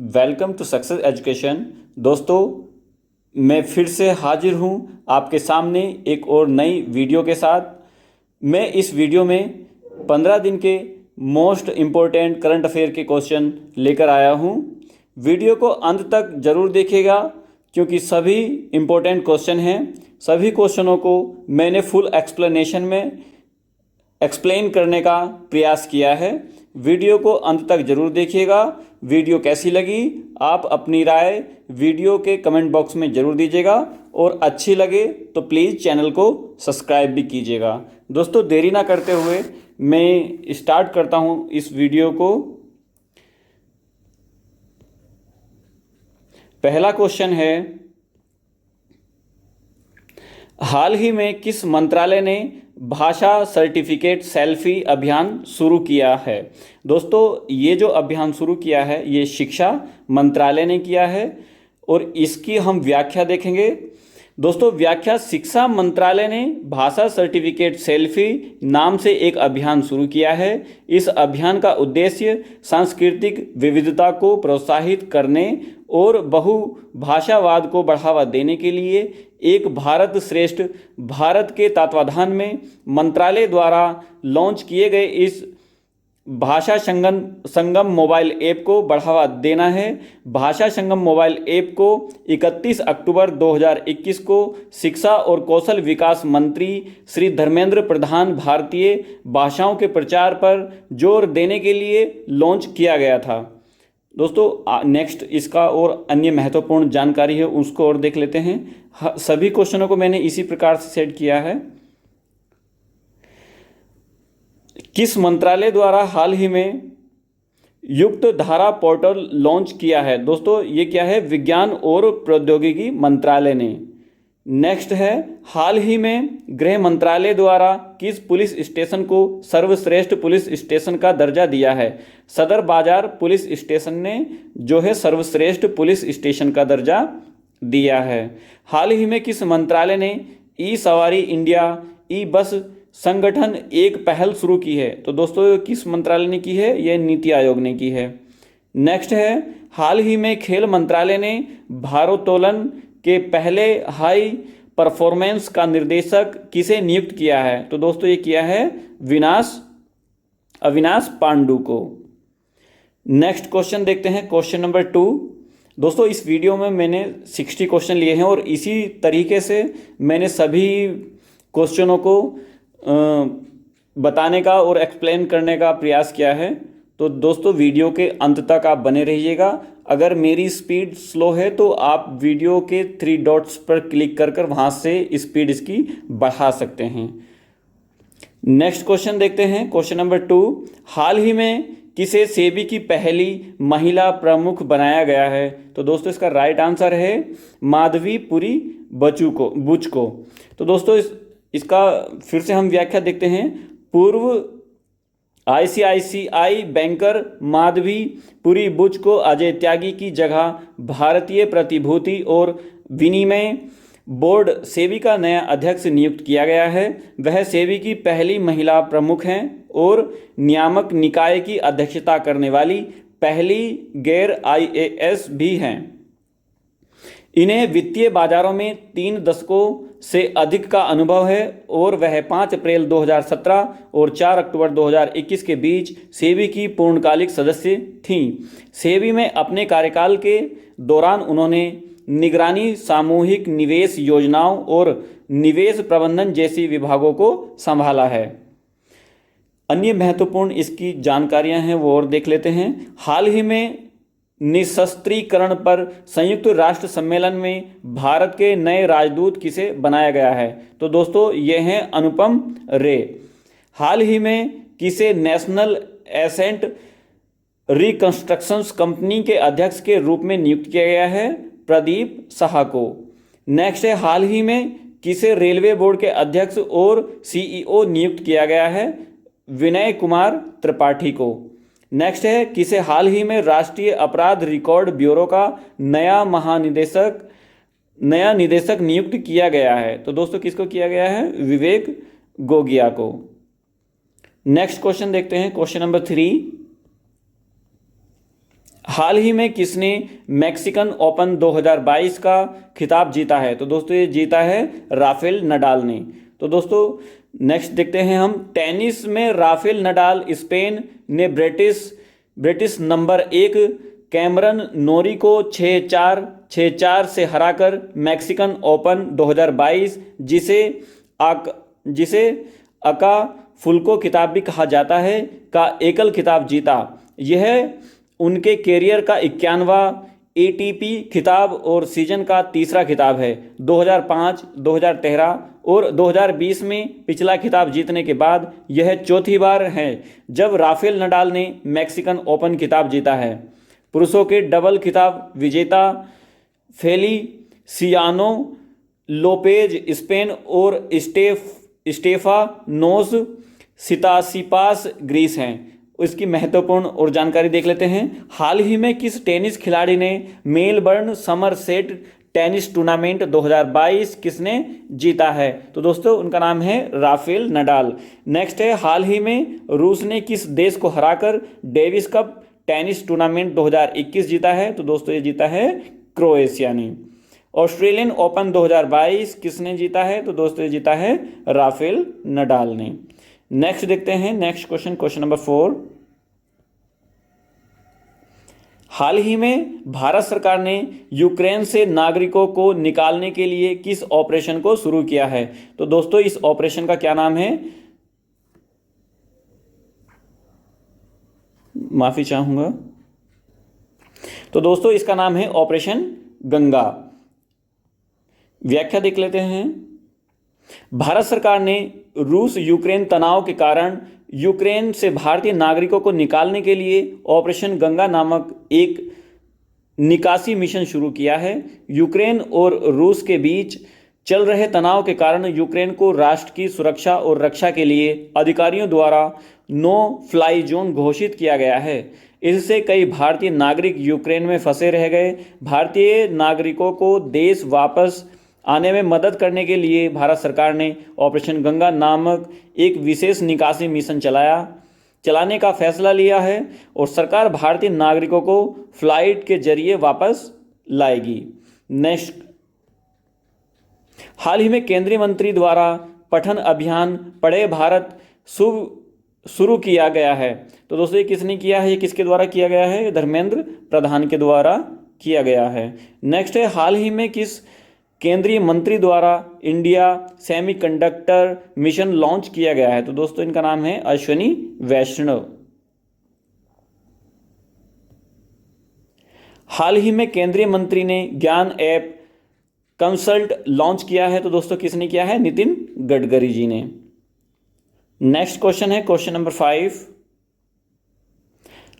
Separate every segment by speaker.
Speaker 1: Welcome to success education. दोस्तों, मैं फिर से हाजिर हूँ आपके सामने एक और नई वीडियो के साथ। मैं इस वीडियो में 15 दिन के मोस्ट इम्पोर्टेंट करंट अफेयर के क्वेश्चन लेकर आया हूँ। वीडियो को अंत तक ज़रूर देखिएगा क्योंकि सभी इम्पोर्टेंट क्वेश्चन हैं। सभी क्वेश्चनों को मैंने फुल एक्सप्लेनेशन में एक्सप्लेन करने का प्रयास किया है। वीडियो को अंत तक ज़रूर देखिएगा। वीडियो कैसी लगी आप अपनी राय वीडियो के कमेंट बॉक्स में ज़रूर दीजिएगा और अच्छी लगे तो प्लीज़ चैनल को सब्सक्राइब भी कीजिएगा। दोस्तों, देरी ना करते हुए मैं स्टार्ट करता हूं इस वीडियो को। पहला क्वेश्चन है, हाल ही में किस मंत्रालय ने भाषा सर्टिफिकेट सेल्फी अभियान शुरू किया है? दोस्तों, ये जो अभियान शुरू किया है ये शिक्षा मंत्रालय ने किया है और इसकी हम व्याख्या देखेंगे। दोस्तों, व्याख्या, शिक्षा मंत्रालय ने भाषा सर्टिफिकेट सेल्फी नाम से एक अभियान शुरू किया है। इस अभियान का उद्देश्य सांस्कृतिक विविधता को प्रोत्साहित करने और बहुभाषावाद को बढ़ावा देने के लिए एक भारत श्रेष्ठ भारत के तत्वाधान में मंत्रालय द्वारा लॉन्च किए गए इस भाषा संगम मोबाइल ऐप को बढ़ावा देना है। भाषा संगम मोबाइल ऐप को 31 अक्टूबर 2021 को शिक्षा और कौशल विकास मंत्री श्री धर्मेंद्र प्रधान भारतीय भाषाओं के प्रचार पर जोर देने के लिए लॉन्च किया गया था। दोस्तों, नेक्स्ट इसका और अन्य महत्वपूर्ण जानकारी है उसको और देख लेते हैं। सभी क्वेश्चनों को मैंने इसी प्रकार से सेट किया है। किस मंत्रालय द्वारा हाल ही में युक्त धारा पोर्टल लॉन्च किया है? दोस्तों, ये क्या है? विज्ञान और प्रौद्योगिकी मंत्रालय ने। नेक्स्ट है, हाल ही में गृह मंत्रालय द्वारा किस पुलिस स्टेशन को सर्वश्रेष्ठ पुलिस स्टेशन का दर्जा दिया है? सदर बाजार पुलिस स्टेशन ने जो है सर्वश्रेष्ठ पुलिस स्टेशन का दर्जा दिया है। हाल ही में किस मंत्रालय ने ई सवारी इंडिया ई बस संगठन एक पहल शुरू की है? तो दोस्तों, किस मंत्रालय ने की है? यह नीति आयोग ने की है। नेक्स्ट है, हाल ही में खेल मंत्रालय ने भारोत्तोलन के पहले हाई परफॉर्मेंस का निर्देशक किसे नियुक्त किया है? तो दोस्तों, ये किया है अविनाश पांडु को। नेक्स्ट क्वेश्चन देखते हैं, क्वेश्चन नंबर 2। दोस्तों, इस वीडियो में मैंने 60 क्वेश्चन लिए हैं और इसी तरीके से मैंने सभी क्वेश्चनों को बताने का और एक्सप्लेन करने का प्रयास किया है। तो दोस्तों, वीडियो के अंत तक आप बने रहिएगा। अगर मेरी स्पीड स्लो है तो आप वीडियो के 3 डॉट्स पर क्लिक कर वहाँ से स्पीड इसकी बढ़ा सकते हैं। नेक्स्ट क्वेश्चन देखते हैं, क्वेश्चन नंबर 2। हाल ही में किसे सेबी की पहली महिला प्रमुख बनाया गया है? तो दोस्तों, इसका राइट आंसर है माधवी पुरी बुच को। तो दोस्तों, इसका फिर से हम व्याख्या देखते हैं। पूर्व आईसीआईसीआई बैंकर माधवी पुरी बुच को अजय त्यागी की जगह भारतीय प्रतिभूति और विनिमय बोर्ड सेबी का नया अध्यक्ष नियुक्त किया गया है। वह सेबी की पहली महिला प्रमुख हैं और नियामक निकाय की अध्यक्षता करने वाली पहली गैर आईएएस भी हैं। इन्हें वित्तीय बाजारों में 3 दशकों से अधिक का अनुभव है और वह 5 अप्रैल 2017 और 4 अक्टूबर 2021 के बीच सेबी की पूर्णकालिक सदस्य थीं। सेबी में अपने कार्यकाल के दौरान उन्होंने निगरानी, सामूहिक निवेश योजनाओं और निवेश प्रबंधन जैसी विभागों को संभाला है। अन्य महत्वपूर्ण इसकी जानकारियां हैं वो और देख लेते हैं। हाल ही में निशस्त्रीकरण पर संयुक्त राष्ट्र सम्मेलन में भारत के नए राजदूत किसे बनाया गया है? तो दोस्तों, ये हैं अनुपम रे। हाल ही में किसे नेशनल एसेट रिकंस्ट्रक्शन कंपनी के अध्यक्ष के रूप में नियुक्त किया गया है? प्रदीप साहा को। नेक्स्ट है, हाल ही में किसे रेलवे बोर्ड के अध्यक्ष और सीईओ नियुक्त किया गया है? विनय कुमार त्रिपाठी को। नेक्स्ट है, किसे हाल ही में राष्ट्रीय अपराध रिकॉर्ड ब्यूरो का नया निदेशक नियुक्त किया गया है? तो दोस्तों, किसको किया गया है? विवेक गोगिया को। नेक्स्ट क्वेश्चन देखते हैं, क्वेश्चन नंबर 3। हाल ही में किसने मैक्सिकन ओपन 2022 का खिताब जीता है? तो दोस्तों ये जीता है राफेल नडाल ने। तो दोस्तों नेक्स्ट देखते हैं हम, टेनिस में राफेल नडाल स्पेन ने ब्रिटिश नंबर 1 कैमरन नोरी को 6-4, 6-4 से हराकर मैक्सिकन ओपन 2022 जिसे अकापुल्को खिताब भी कहा जाता है का एकल खिताब जीता। यह उनके कैरियर का 51वां एटीपी खिताब और सीजन का तीसरा खिताब है। 2005, 2013 और 2020 में पिछला खिताब जीतने के बाद यह चौथी बार है जब राफेल नडाल ने मैक्सिकन ओपन खिताब जीता है। पुरुषों के डबल खिताब विजेता फेलिसियानो लोपेज स्पेन और स्टेफानोस सितासिपास ग्रीस हैं। इसकी महत्वपूर्ण और जानकारी देख लेते हैं। हाल ही में किस टेनिस खिलाड़ी ने मेलबर्न समरसेट टेनिस टूर्नामेंट 2022 किसने जीता है? तो दोस्तों उनका नाम है राफेल नडाल। नेक्स्ट है, हाल ही में रूस ने किस देश को हराकर डेविस कप टेनिस टूर्नामेंट 2021 जीता है? तो दोस्तों ये जीता है क्रोएशिया ने। ऑस्ट्रेलियन ओपन 2022 किसने जीता है? तो दोस्तों ये जीता है राफेल नडाल ने। नेक्स्ट देखते हैं, नेक्स्ट क्वेश्चन, क्वेश्चन नंबर 4। हाल ही में भारत सरकार ने यूक्रेन से नागरिकों को निकालने के लिए किस ऑपरेशन को शुरू किया है? तो दोस्तों इस ऑपरेशन का क्या नाम है? माफी चाहूंगा। तो दोस्तों इसका नाम है ऑपरेशन गंगा। व्याख्या देख लेते हैं। भारत सरकार ने रूस यूक्रेन तनाव के कारण यूक्रेन से भारतीय नागरिकों को निकालने के लिए ऑपरेशन गंगा नामक एक निकासी मिशन शुरू किया है। यूक्रेन और रूस के बीच चल रहे तनाव के कारण यूक्रेन को राष्ट्र की सुरक्षा और रक्षा के लिए अधिकारियों द्वारा नो फ्लाई जोन घोषित किया गया है। इससे कई भारतीय नागरिक यूक्रेन में फंसे रह गए। भारतीय नागरिकों को देश वापस आने में मदद करने के लिए भारत सरकार ने ऑपरेशन गंगा नामक एक विशेष निकासी मिशन चलाने का फैसला लिया है और सरकार भारतीय नागरिकों को फ्लाइट के जरिए वापस लाएगी। नेक्स्ट, हाल ही में केंद्रीय मंत्री द्वारा पठन अभियान पढ़े भारत शुरू किया गया है। तो दोस्तों ये किसने किया है? ये किसके द्वारा किया गया है? धर्मेंद्र प्रधान के द्वारा किया गया है। नेक्स्ट है, हाल ही में किस केंद्रीय मंत्री द्वारा इंडिया सेमीकंडक्टर मिशन लॉन्च किया गया है? तो दोस्तों इनका नाम है अश्विनी वैष्णव। हाल ही में केंद्रीय मंत्री ने ज्ञान ऐप कंसल्ट लॉन्च किया है। तो दोस्तों किसने किया है? नितिन गडकरी जी ने। नेक्स्ट क्वेश्चन है क्वेश्चन नंबर 5।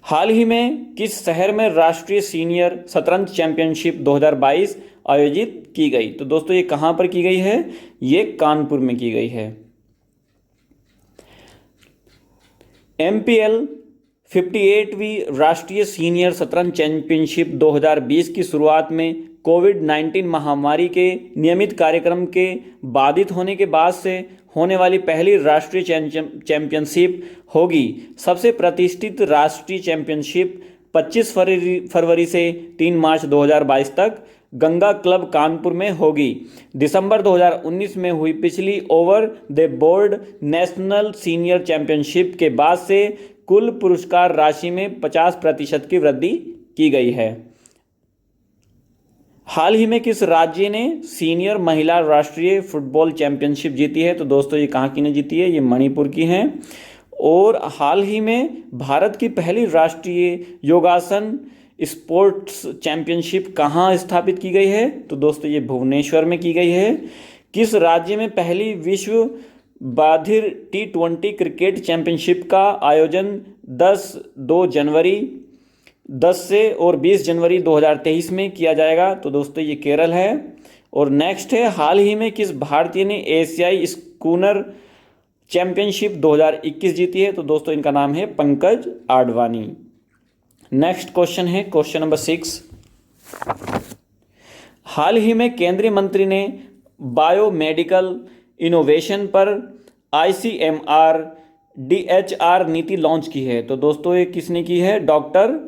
Speaker 1: हाल ही में किस शहर में राष्ट्रीय सीनियर शतरंज चैंपियनशिप 2022 आयोजित की गई? तो दोस्तों ये कहां पर की गई है? ये कानपुर में की गई है। MPL 58वीं राष्ट्रीय सीनियर शतरंज चैंपियनशिप 2020 की शुरुआत में कोविड-19 महामारी के नियमित कार्यक्रम के बाधित होने के बाद से होने वाली पहली राष्ट्रीय चैंपियनशिप होगी। सबसे प्रतिष्ठित राष्ट्रीय चैंपियनशिप 25 फरवरी से 3 मार्च 2022 तक गंगा क्लब कानपुर में होगी। दिसंबर 2019 में हुई पिछली over the board national senior championship के बाद से कुल पुरस्कार राशि में 50% की वृद्धि की गई है। हाल ही में किस राज्य ने सीनियर महिला राष्ट्रीय फुटबॉल चैंपियनशिप जीती है? तो दोस्तों ये कहाँ की ने जीती है? ये मणिपुर की है। और हाल ही में भारत की पहली राष्ट्रीय योगासन स्पोर्ट्स चैंपियनशिप कहाँ स्थापित की गई है? तो दोस्तों ये भुवनेश्वर में की गई है। किस राज्य में पहली विश्व बाधिर T20 क्रिकेट चैंपियनशिप का आयोजन 10 से और 20 जनवरी 2023 में किया जाएगा? तो दोस्तों ये केरल है। और नेक्स्ट है, हाल ही में किस भारतीय ने एशियाई स्कूनर चैंपियनशिप 2021 जीती है? तो दोस्तों इनका नाम है पंकज आडवाणी। नेक्स्ट क्वेश्चन है क्वेश्चन नंबर 6। हाल ही में केंद्रीय मंत्री ने बायोमेडिकल इनोवेशन पर ICMR DHR नीति लॉन्च की है। तो दोस्तों ये किसने की है? डॉक्टर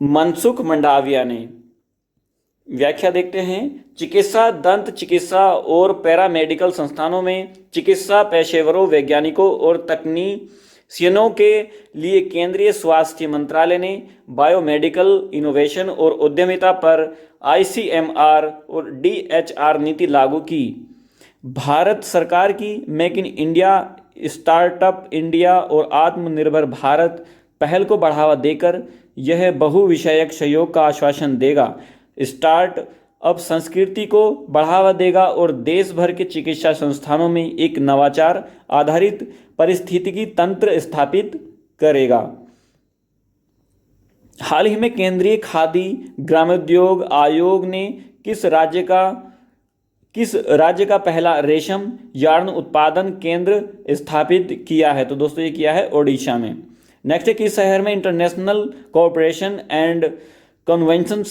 Speaker 1: मनसुख मंडाविया ने। व्याख्या देखते हैं। चिकित्सा, दंत चिकित्सा और पैरामेडिकल संस्थानों में चिकित्सा पेशेवरों, वैज्ञानिकों और तकनीशियनों के लिए केंद्रीय स्वास्थ्य मंत्रालय ने बायोमेडिकल इनोवेशन और उद्यमिता पर आईसीएमआर और डीएचआर नीति लागू की। भारत सरकार की make in India, startup India और आत्मनिर्भर भारत पहल को बढ़ावा देकर यह बहुविषयक सहयोग का आश्वासन देगा, स्टार्ट अप संस्कृति को बढ़ावा देगा और देश भर के चिकित्सा संस्थानों में एक नवाचार आधारित पारिस्थितिकी तंत्र स्थापित करेगा। हाल ही में केंद्रीय खादी ग्रामोद्योग आयोग ने किस राज्य का पहला रेशम यार्न उत्पादन केंद्र स्थापित किया है? तो दोस्तों ये किया है ओडिशा में। नेक्स्ट है, किस शहर में international cooperation and convention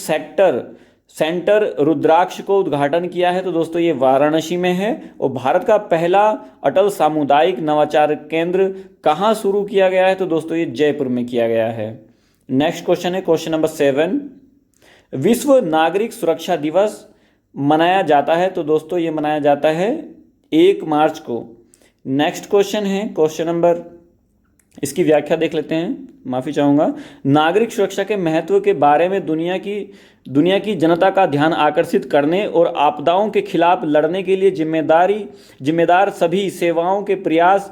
Speaker 1: centre Rudraksh को उद्घाटन किया है? तो दोस्तों ये वाराणसी में है। और भारत का पहला अटल सामुदायिक नवाचार केंद्र कहाँ शुरू किया गया है? तो दोस्तों ये जयपुर में किया गया है। नेक्स्ट क्वेश्चन है क्वेश्चन नंबर 7, विश्व नागरिक सुरक्षा दिवस मनाया जाता है? तो दोस्तों ये मनाया जाता है 1 मार्च को। नेक्स्ट क्वेश्चन है क्वेश्चन नंबर, इसकी व्याख्या देख लेते हैं, माफ़ी चाहूँगा। नागरिक सुरक्षा के महत्व के बारे में दुनिया की जनता का ध्यान आकर्षित करने और आपदाओं के खिलाफ लड़ने के लिए जिम्मेदार सभी सेवाओं के प्रयास,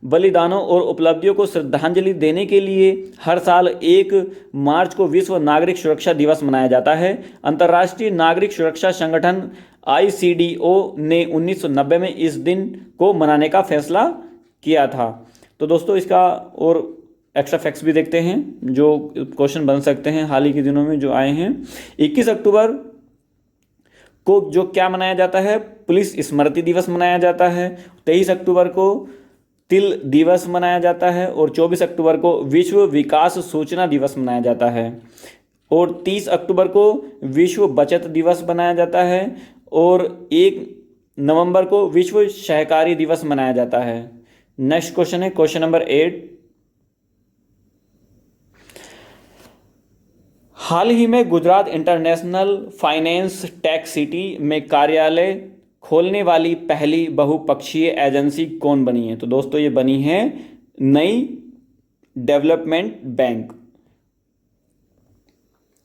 Speaker 1: बलिदानों और उपलब्धियों को श्रद्धांजलि देने के लिए हर साल 1 मार्च को विश्व नागरिक सुरक्षा दिवस मनाया जाता है। अंतर्राष्ट्रीय नागरिक सुरक्षा संगठन ICDO ने 1990 में इस दिन को मनाने का फैसला किया था। तो दोस्तों इसका और एक्स्ट्रा फैक्ट्स भी देखते हैं जो क्वेश्चन बन सकते हैं हाल ही के दिनों में जो आए हैं। 21 अक्टूबर को जो क्या मनाया जाता है? पुलिस स्मृति दिवस मनाया जाता है। 23 अक्टूबर को तिल दिवस मनाया जाता है और 24 अक्टूबर को विश्व विकास सूचना दिवस मनाया जाता है और 30 अक्टूबर को विश्व बचत दिवस मनाया जाता है और 1 नवंबर को विश्व सहकारी दिवस मनाया जाता है। नेक्स्ट क्वेश्चन है क्वेश्चन नंबर 8, हाल ही में Gujarat international finance tech city में कार्यालय खोलने वाली पहली बहुपक्षीय एजेंसी कौन बनी है? तो दोस्तों ये बनी है नई डेवलपमेंट बैंक।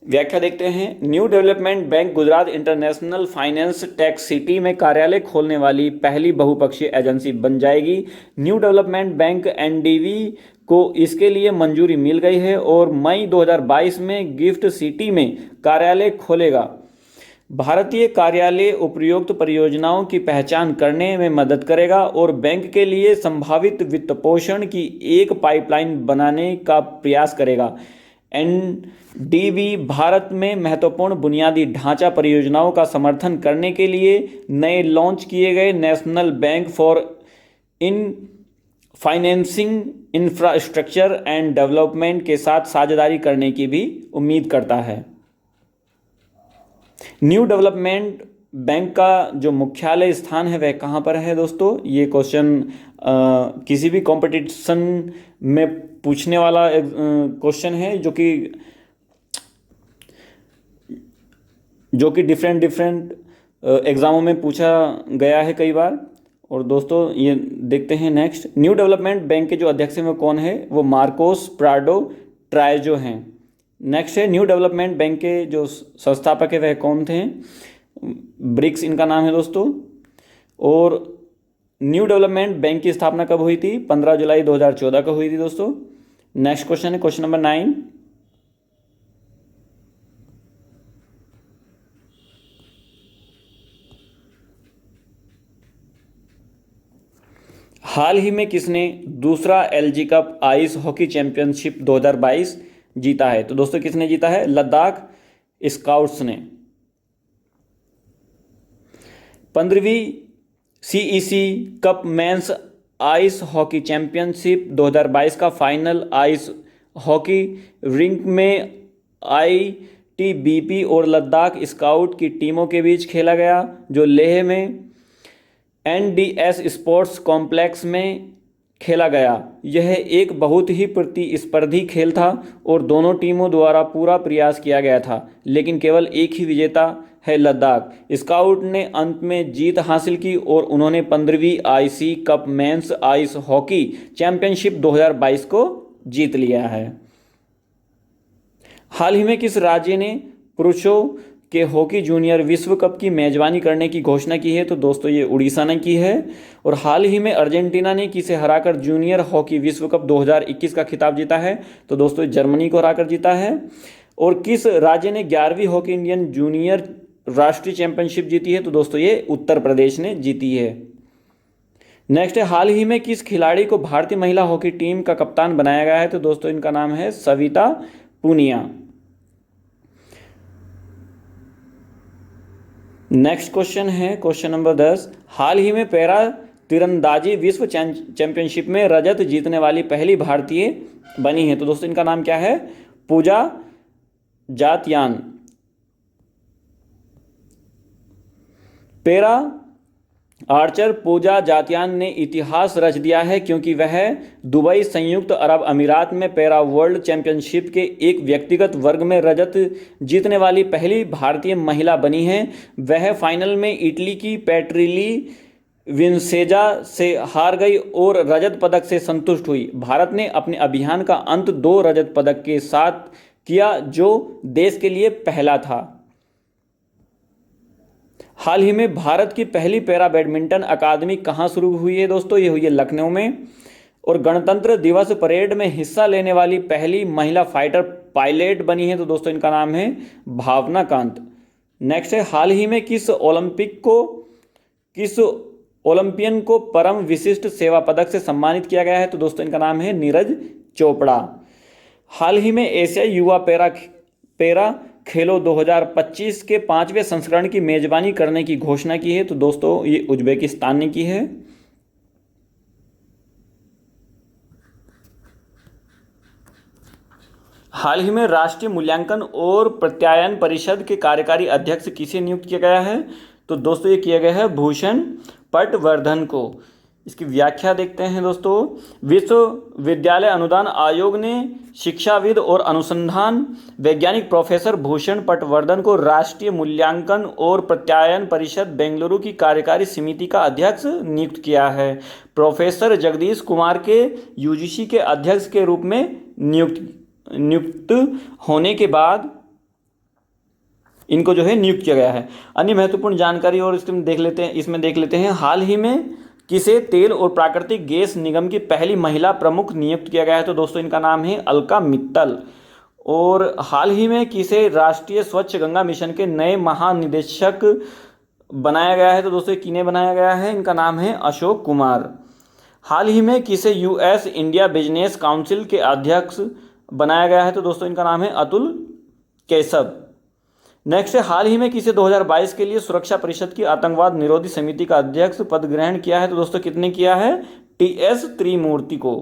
Speaker 1: व्याख्या देखते हैं। New development bank Gujarat international finance tech city में कार्यालय खोलने वाली पहली बहुपक्षीय एजेंसी बन जाएगी। न्यू डेवलपमेंट बैंक NDB को इसके लिए मंजूरी मिल गई है और मई 2022 में गिफ्ट सिटी में कार्यालय खोलेगा। भारतीय कार्यालय उपयुक्त परियोजनाओं की पहचान करने में मदद करेगा और बैंक के लिए संभावित वित्तपोषण की एक पाइपलाइन बनाने का प्रयास करेगा। NDB भारत में महत्वपूर्ण बुनियादी ढांचा परियोजनाओं का समर्थन करने के लिए नए लॉन्च किए गए national bank for in financing infrastructure and development के साथ साझेदारी करने की भी उम्मीद करता है। न्यू डेवलपमेंट बैंक का जो मुख्यालय स्थान है वह कहाँ पर है दोस्तों? ये क्वेश्चन किसी भी कंपटीशन में पूछने वाला क्वेश्चन है जो कि डिफरेंट एग्जामों में पूछा गया है कई बार। और दोस्तों ये देखते हैं नेक्स्ट, न्यू डेवलपमेंट बैंक के जो अध्यक्ष हैं वो कौन है? वो मार्कोस प्राडो ट्राइजो हैं। नेक्स्ट है न्यू डेवलपमेंट बैंक के जो संस्थापक है वह कौन थे? ब्रिक्स इनका नाम है दोस्तों। और न्यू डेवलपमेंट बैंक की स्थापना कब हुई थी? 15 जुलाई 2014 को हुई थी दोस्तों। नेक्स्ट क्वेश्चन है क्वेश्चन नंबर 9, हाल ही में किसने दूसरा LG cup ice hockey championship 2022 जीता है? तो दोस्तों किसने जीता है? लद्दाख स्काउट्स ने। 15वीं CEC cup men's ice hockey championship 2022 का फाइनल आइस हॉकी रिंक में ITBP और लद्दाख स्काउट की टीमों के बीच खेला गया, जो लेह में NDS स्पोर्ट्स कॉम्प्लेक्स में खेला गया। यह एक बहुत ही प्रतिस्पर्धी खेल था और दोनों टीमों द्वारा पूरा प्रयास किया गया था, लेकिन केवल एक ही विजेता है लद्दाख। स्काउट ने अंत में जीत हासिल की और उन्होंने 15वीं IC cup men's ice hockey championship 2022 को जीत लिया है। हाल ही में किस राज्य ने पुरुषों के हॉकी जूनियर विश्व कप की मेजबानी करने की घोषणा की है? तो दोस्तों ये उड़ीसा ने की है। और हाल ही में अर्जेंटीना ने किसे हराकर जूनियर हॉकी विश्व कप 2021 का खिताब जीता है? तो दोस्तों जर्मनी को हराकर जीता है। और किस राज्य ने 11वीं हॉकी इंडियन जूनियर राष्ट्रीय चैंपियनशिप जीती है? तो दोस्तों ये उत्तर प्रदेश ने जीती है। नेक्स्ट है, हाल ही में किस खिलाड़ी को भारतीय महिला हॉकी टीम का कप्तान बनाया गया है? तो दोस्तों इनका नाम है सविता पुनिया। नेक्स्ट क्वेश्चन है क्वेश्चन नंबर 10, हाल ही में पैरा तीरंदाजी विश्व चैंपियनशिप में रजत जीतने वाली पहली भारतीय बनी है। तो दोस्तों इनका नाम क्या है? पूजा जातयान। पैरा आर्चर पूजा जातयान ने इतिहास रच दिया है क्योंकि वह दुबई संयुक्त अरब अमीरात में पैरा वर्ल्ड चैंपियनशिप के एक व्यक्तिगत वर्ग में रजत जीतने वाली पहली भारतीय महिला बनी है। वह फाइनल में इटली की पैट्रिली विंसेजा से हार गई और रजत पदक से संतुष्ट हुई। भारत ने अपने अभियान का अंत 2 रजत पदक के साथ किया जो देश के लिए पहला था। हाल ही में भारत की पहली पैरा बैडमिंटन अकादमी कहाँ शुरू हुई है? दोस्तों ये हुई है लखनऊ में। और गणतंत्र दिवस परेड में हिस्सा लेने वाली पहली महिला फाइटर पायलट बनी है। तो दोस्तों इनका नाम है भावना कांत। नेक्स्ट है, हाल ही में किस ओलंपियन को परम विशिष्ट सेवा पदक से सम्मानित किया गया है? तो दोस्तों इनका नाम है नीरज चोपड़ा। हाल ही में एशियाई युवा पैरा खेलो 2025 के 5वें संस्करण की मेजबानी करने की घोषणा की है। तो दोस्तों ये उज्बेकिस्तान ने की है। हाल ही में राष्ट्रीय मूल्यांकन और प्रत्यायन परिषद के कार्यकारी अध्यक्ष किसे नियुक्त किया गया है? तो दोस्तों ये किया गया है भूषण पटवर्धन को। इसकी व्याख्या देखते हैं दोस्तों। विश्वविद्यालय अनुदान आयोग ने शिक्षाविद और अनुसंधान वैज्ञानिक प्रोफेसर भूषण पटवर्धन को राष्ट्रीय मूल्यांकन और प्रत्यायन परिषद बेंगलुरु की कार्यकारी समिति का अध्यक्ष नियुक्त किया है। प्रोफेसर जगदीश कुमार के यूजीसी के अध्यक्ष के रूप में नियुक्त होने के बाद इनको जो है नियुक्त किया गया है। अन्य महत्वपूर्ण जानकारी और इसमें देख लेते हैं हाल ही में किसे तेल और प्राकृतिक गैस निगम की पहली महिला प्रमुख नियुक्त किया गया है? तो दोस्तों इनका नाम है अलका मित्तल। और हाल ही में किसे राष्ट्रीय स्वच्छ गंगा मिशन के नए महानिदेशक बनाया गया है? तो दोस्तों किन्हें बनाया गया है? इनका नाम है अशोक कुमार। हाल ही में किसे यूएस इंडिया बिजनेस काउंसिल के अध्यक्ष बनाया गया है? तो दोस्तों इनका नाम है अतुल केशव। नेक्स्ट है, हाल ही में किसे 2022 के लिए सुरक्षा परिषद की आतंकवाद निरोधी समिति का अध्यक्ष पद ग्रहण किया है? तो दोस्तों कितने किया है? टीएस त्रिमूर्ति को।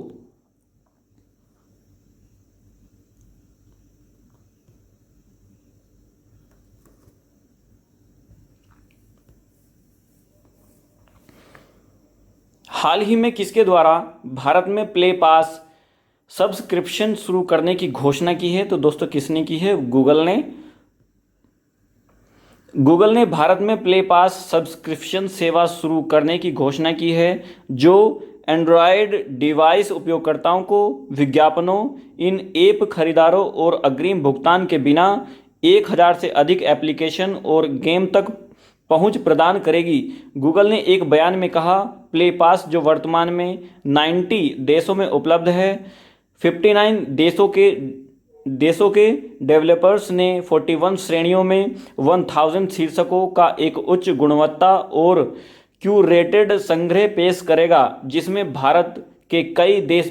Speaker 1: हाल ही में किसके द्वारा भारत में प्ले पास सब्सक्रिप्शन शुरू करने की घोषणा की है? तो दोस्तों किसने की है? गूगल ने भारत में प्ले पास सब्सक्रिप्शन सेवा शुरू करने की घोषणा की है जो एंड्रॉयड डिवाइस उपयोगकर्ताओं को विज्ञापनों, इन ऐप खरीदारों और अग्रिम भुगतान के बिना 1000 से अधिक एप्लीकेशन और गेम तक पहुंच प्रदान करेगी। गूगल ने एक बयान में कहा, प्ले पास जो वर्तमान में 90 देशों में उपलब्ध है, 59 देशों के डेवलपर्स ने 41 श्रेणियों में 1000 शीर्षकों का एक उच्च गुणवत्ता और क्यूरेटेड संग्रह पेश करेगा जिसमें भारत के कई देश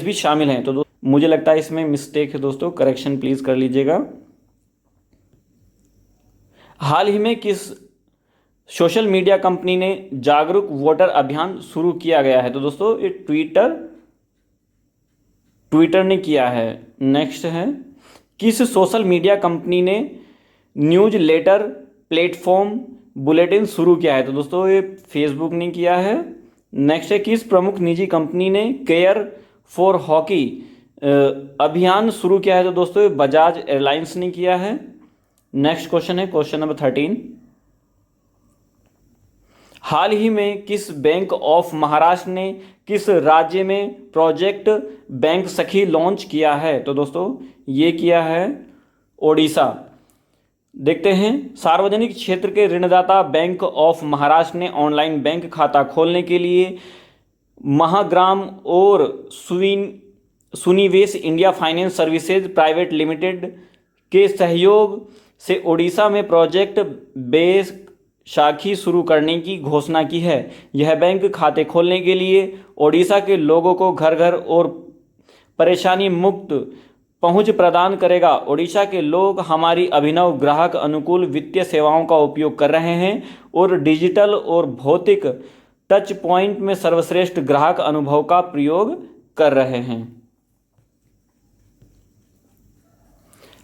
Speaker 1: भी शामिल हैं। तो मुझे लगता है इसमें मिस्टेक है दोस्तों, करेक्शन प्लीज कर लीजिएगा। हाल ही में किस सोशल मीडिया कंपनी ने जागरूक वोटर अभियान शुरू किया गया है? तो दोस्तों ये ट्विटर ने किया है। नेक्स्ट है, किस सोशल मीडिया कंपनी ने न्यूज़लेटर प्लेटफॉर्म बुलेटिन शुरू किया है? तो दोस्तों ये फेसबुक ने किया है। नेक्स्ट है, किस प्रमुख निजी कंपनी ने केयर फॉर हॉकी अभियान शुरू किया है? तो दोस्तों ये बजाज एयरलाइंस ने किया है। नेक्स्ट क्वेश्चन है क्वेश्चन नंबर 13, हाल ही में किस बैंक ऑफ महाराष्ट्र ने किस राज्य में प्रोजेक्ट बैंक सखी लॉन्च किया है? तो दोस्तों ये किया है ओडिशा। देखते हैं, सार्वजनिक क्षेत्र के ऋणदाता बैंक ऑफ महाराष्ट्र ने ऑनलाइन बैंक खाता खोलने के लिए महाग्राम और Sunivesh India finance services private limited के सहयोग से ओडिशा में प्रोजेक्ट बेस शाखी शुरू करने की घोषणा की है। यह बैंक खाते खोलने के लिए ओडिशा के लोगों को घर घर और परेशानी मुक्त पहुंच प्रदान करेगा। ओडिशा के लोग हमारी अभिनव ग्राहक अनुकूल वित्तीय सेवाओं का उपयोग कर रहे हैं और डिजिटल और भौतिक टच पॉइंट में सर्वश्रेष्ठ ग्राहक अनुभव का प्रयोग कर रहे हैं।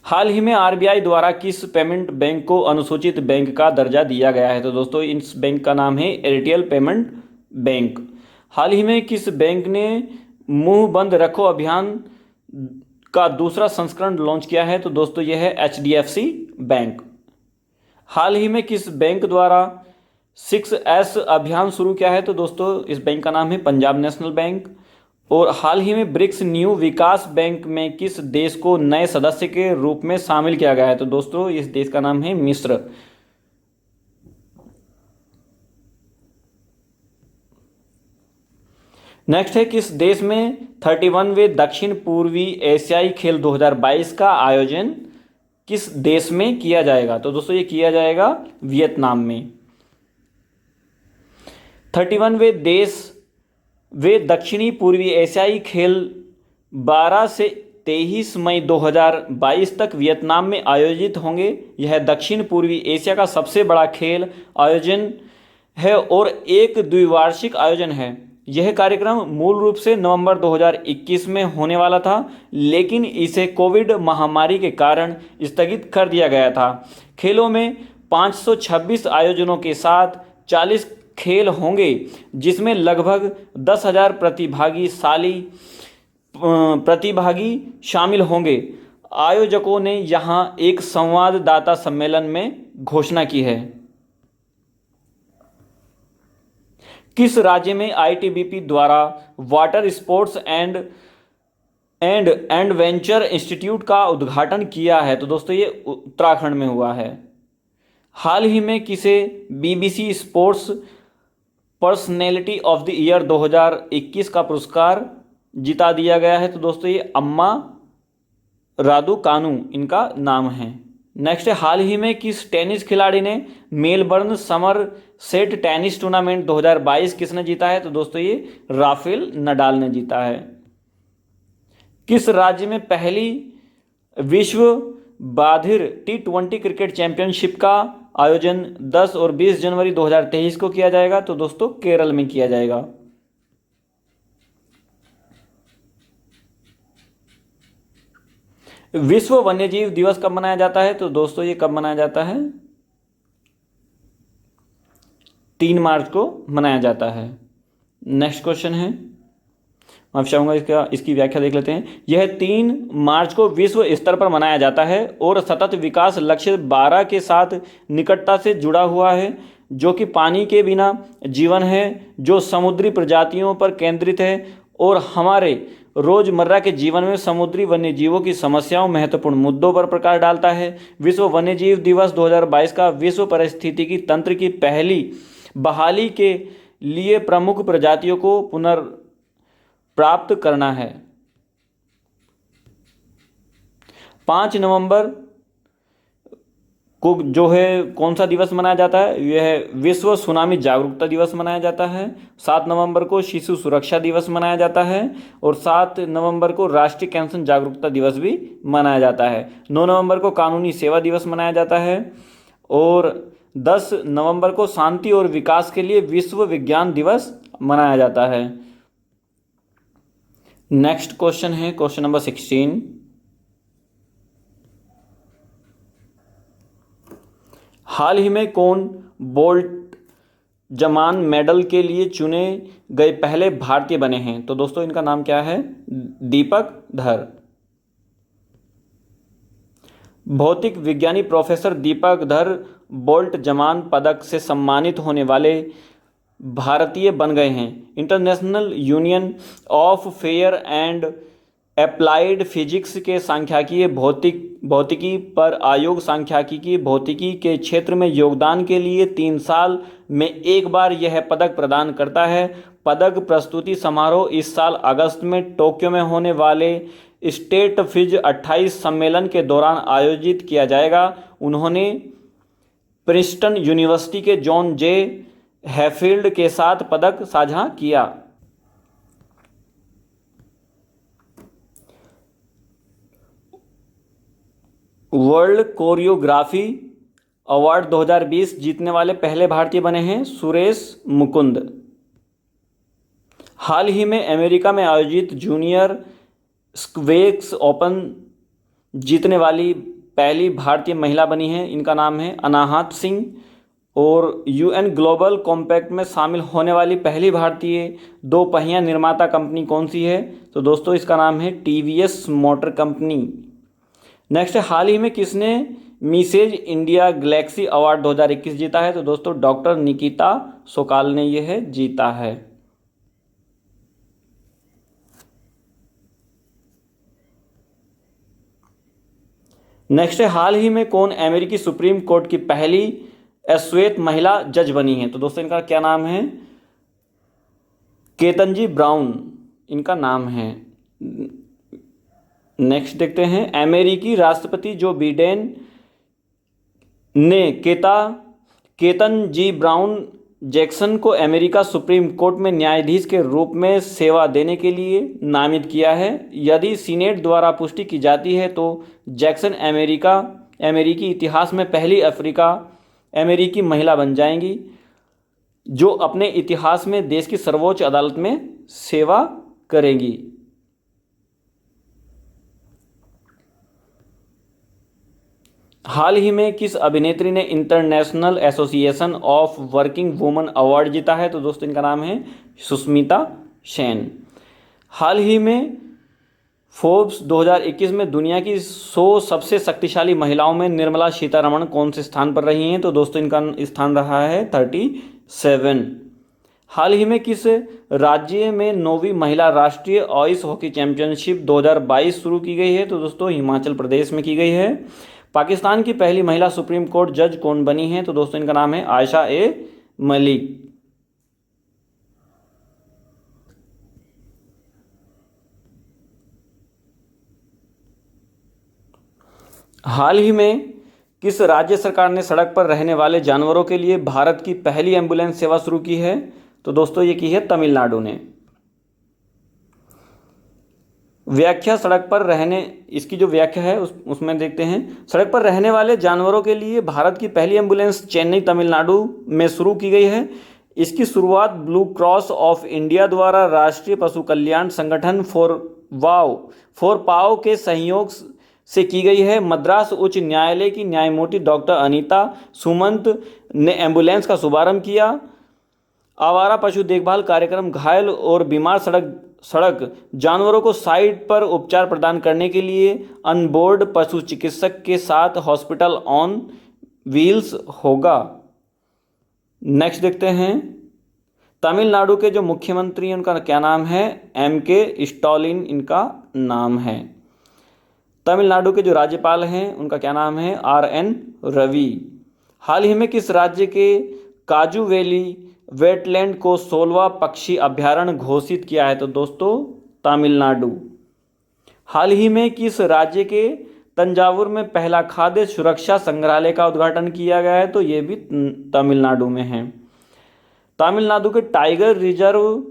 Speaker 1: हाल ही में आरबीआई द्वारा किस पेमेंट बैंक को अनुसूचित बैंक का दर्जा दिया गया है? तो दोस्तों इस बैंक का नाम है एयरटेल पेमेंट बैंक। हाल ही में किस बैंक ने मुंह बंद रखो अभियान का दूसरा संस्करण लॉन्च किया है? तो दोस्तों यह है एचडीएफसी बैंक। हाल ही में किस बैंक द्वारा 6S अभियान शुरू किया है? तो दोस्तों इस बैंक का नाम है पंजाब नेशनल बैंक। और हाल ही में ब्रिक्स न्यू विकास बैंक में किस देश को नए सदस्य के रूप में शामिल किया गया है? तो दोस्तों इस देश का नाम है मिस्र। नेक्स्ट है, किस देश में 31वें दक्षिण पूर्वी एशियाई खेल 2022 का आयोजन किस देश में किया जाएगा? तो दोस्तों ये किया जाएगा वियतनाम में। 31वें देश वे दक्षिणी पूर्वी एशियाई खेल 12 से 23 मई 2022 तक वियतनाम में आयोजित होंगे। यह दक्षिण पूर्वी एशिया का सबसे बड़ा खेल आयोजन है और एक द्विवार्षिक आयोजन है। यह कार्यक्रम मूल रूप से नवंबर 2021 में होने वाला था, लेकिन इसे कोविड महामारी के कारण स्थगित कर दिया गया था। खेलों में 526 आयोजनों के साथ 40 खेल होंगे, जिसमें लगभग 10,000 प्रतिभागी शामिल होंगे। आयोजकों ने यहां एक संवाददाता सम्मेलन में घोषणा की है। किस राज्य में आईटीबीपी द्वारा water sports and venture institute का उद्घाटन किया है? तो दोस्तों ये उत्तराखंड में हुआ है। हाल ही में किसे BBC sports personality of the year 2021 का पुरस्कार जिता दिया गया है? तो दोस्तों ये अम्मा रादुकानु इनका नाम है। नेक्स्ट है, हाल ही में किस टेनिस खिलाड़ी ने Melbourne summer set tennis tournament 2022 किसने जीता है? तो दोस्तों ये राफेल नडाल ने जीता है। किस राज्य में पहली विश्व बाधिर T20 क्रिकेट चैंपियनशिप का आयोजन 10 और 20 जनवरी 2023 को किया जाएगा? तो दोस्तों केरल में किया जाएगा। विश्व वन्यजीव दिवस कब मनाया जाता है? तो दोस्तों ये कब मनाया जाता है? 3 मार्च को मनाया जाता है। नेक्स्ट क्वेश्चन है, मैं चाहूँगा इसकी व्याख्या देख लेते हैं। यह 3 मार्च को विश्व स्तर पर मनाया जाता है और सतत विकास लक्ष्य 12 के साथ निकटता से जुड़ा हुआ है, जो कि पानी के बिना जीवन है, जो समुद्री प्रजातियों पर केंद्रित है और हमारे रोजमर्रा के जीवन में समुद्री वन्यजीवों की समस्याओं महत्वपूर्ण मुद्दों पर प्रकाश डालता है। विश्व वन्यजीव दिवस 2022 का विश्व पारिस्थितिकी तंत्र की पहली बहाली के लिए प्रमुख प्रजातियों को पुनर्प्राप्त करना है। 5 नवंबर को जो है कौन सा दिवस मनाया जाता है? यह विश्व सुनामी जागरूकता दिवस मनाया जाता है। 7 नवंबर को शिशु सुरक्षा दिवस मनाया जाता है और 7 नवंबर को राष्ट्रीय कैंसर जागरूकता दिवस भी मनाया जाता है। 9 नवंबर को कानूनी सेवा दिवस मनाया जाता है और 10 नवंबर को शांति और विकास के लिए विश्व विज्ञान दिवस मनाया जाता है। नेक्स्ट क्वेश्चन है क्वेश्चन नंबर 16। हाल ही में कौन बोल्ट जमान मेडल के लिए चुने गए पहले भारतीय बने हैं? तो दोस्तों इनका नाम क्या है? दीपक धर। भौतिक विज्ञानी प्रोफेसर दीपक धर बोल्ट जमान पदक से सम्मानित होने वाले भारतीय बन गए हैं। International union of fair and applied physics के सांख्यिकीय भौतिकी पर आयोग सांख्यिकीय भौतिकी के क्षेत्र में योगदान के लिए 3 साल में एक बार यह पदक प्रदान करता है। पदक प्रस्तुति समारोह इस साल अगस्त में टोक्यो में होने वाले स्टेट फिज 28 सम्मेलन के दौरान आयोजित किया जाएगा। उन्होंने प्रिंसटन यूनिवर्सिटी के जॉन जे हैफील्ड के साथ पदक साझा किया। वर्ल्ड कोरियोग्राफी अवार्ड 2020 जीतने वाले पहले भारतीय बने हैं सुरेश मुकुंद। हाल ही में अमेरिका में आयोजित जूनियर स्क्वैश ओपन जीतने वाली पहली भारतीय महिला बनी है। इनका नाम है अनाहत सिंह। और यूएन ग्लोबल कॉम्पैक्ट में शामिल होने वाली पहली भारतीय 2 पहिया निर्माता कंपनी कौन सी है? तो दोस्तों इसका नाम है टीवीएस मोटर कंपनी। नेक्स्ट, हाल ही में किसने मिसेज इंडिया गैलेक्सी अवार्ड 2021 जीता है? तो दोस्तों डॉक्टर निकिता सोकाल ने यह जीता है। नेक्स्ट, हाल ही में कौन अमेरिकी सुप्रीम कोर्ट की पहली श्वेत महिला जज बनी है? तो दोस्तों इनका क्या नाम है? केतनजी ब्राउन इनका नाम है। नेक्स्ट देखते हैं, अमेरिकी राष्ट्रपति जो बिडेन ने केतन जी ब्राउन जैक्सन को अमेरिका सुप्रीम कोर्ट में न्यायाधीश के रूप में सेवा देने के लिए नामित किया है। यदि सीनेट द्वारा पुष्टि की जाती है तो जैक्सन अमेरिकी इतिहास में पहली अमेरिकी महिला बन जाएंगी जो अपने इतिहास में देश की सर्वोच्च अदालत में सेवा करेंगी। हाल ही में किस अभिनेत्री ने international association of working woman award जीता है? तो दोस्तों इनका नाम है सुष्मिता सेन। हाल ही में फोर्ब्स 2021 में दुनिया की 100 सबसे शक्तिशाली महिलाओं में निर्मला सीतारमण कौन से स्थान पर रही हैं? तो दोस्तों इनका स्थान रहा है 37। हाल ही में किस राज्य में 9वीं महिला राष्ट्रीय आइस हॉकी चैंपियनशिप 2022 शुरू की गई है? तो दोस्तों हिमाचल प्रदेश में की गई है। पाकिस्तान की पहली महिला सुप्रीम कोर्ट जज कौन बनी है? तो दोस्तों इनका नाम है आयशा ए मलिक। हाल ही में किस राज्य सरकार ने सड़क पर रहने वाले जानवरों के लिए भारत की पहली एम्बुलेंस सेवा शुरू की है? तो दोस्तों ये की है तमिलनाडु ने। व्याख्या सड़क पर रहने इसकी जो व्याख्या है उसमें देखते हैं, सड़क पर रहने वाले जानवरों के लिए भारत की पहली एम्बुलेंस चेन्नई तमिलनाडु में शुरू की गई है। इसकी शुरुआत ब्लू क्रॉस ऑफ इंडिया द्वारा राष्ट्रीय पशु कल्याण संगठन फोर पाव के सहयोग से की गई है। मद्रास उच्च न्यायालय की न्यायमूर्ति डॉक्टर अनीता सुमंत ने एम्बुलेंस का शुभारंभ किया। आवारा पशु देखभाल कार्यक्रम घायल और बीमार सड़क जानवरों को साइट पर उपचार प्रदान करने के लिए अनबोर्ड पशु चिकित्सक के साथ हॉस्पिटल ऑन व्हील्स होगा। नेक्स्ट देखते हैं, तमिलनाडु के जो मुख्यमंत्री हैं उनका क्या नाम है? MK स्टालिन इनका नाम है। तमिलनाडु के जो राज्यपाल हैं उनका क्या नाम है? RN रवि। हाल ही में किस राज्य के काजू वैली वेटलैंड को 16वां पक्षी अभ्यारण्य घोषित किया है? तो दोस्तों तमिलनाडु। हाल ही में किस राज्य के तंजावुर में पहला खाद्य सुरक्षा संग्रहालय का उद्घाटन किया गया है? तो ये भी तमिलनाडु में है। तमिलनाडु के tiger reserve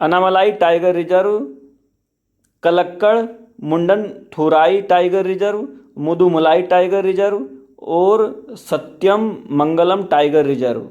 Speaker 1: Anamalai tiger reserve, Kalakkad Mundanthurai tiger reserve, Mudumalai tiger reserve और Sathyamangalam tiger reserve.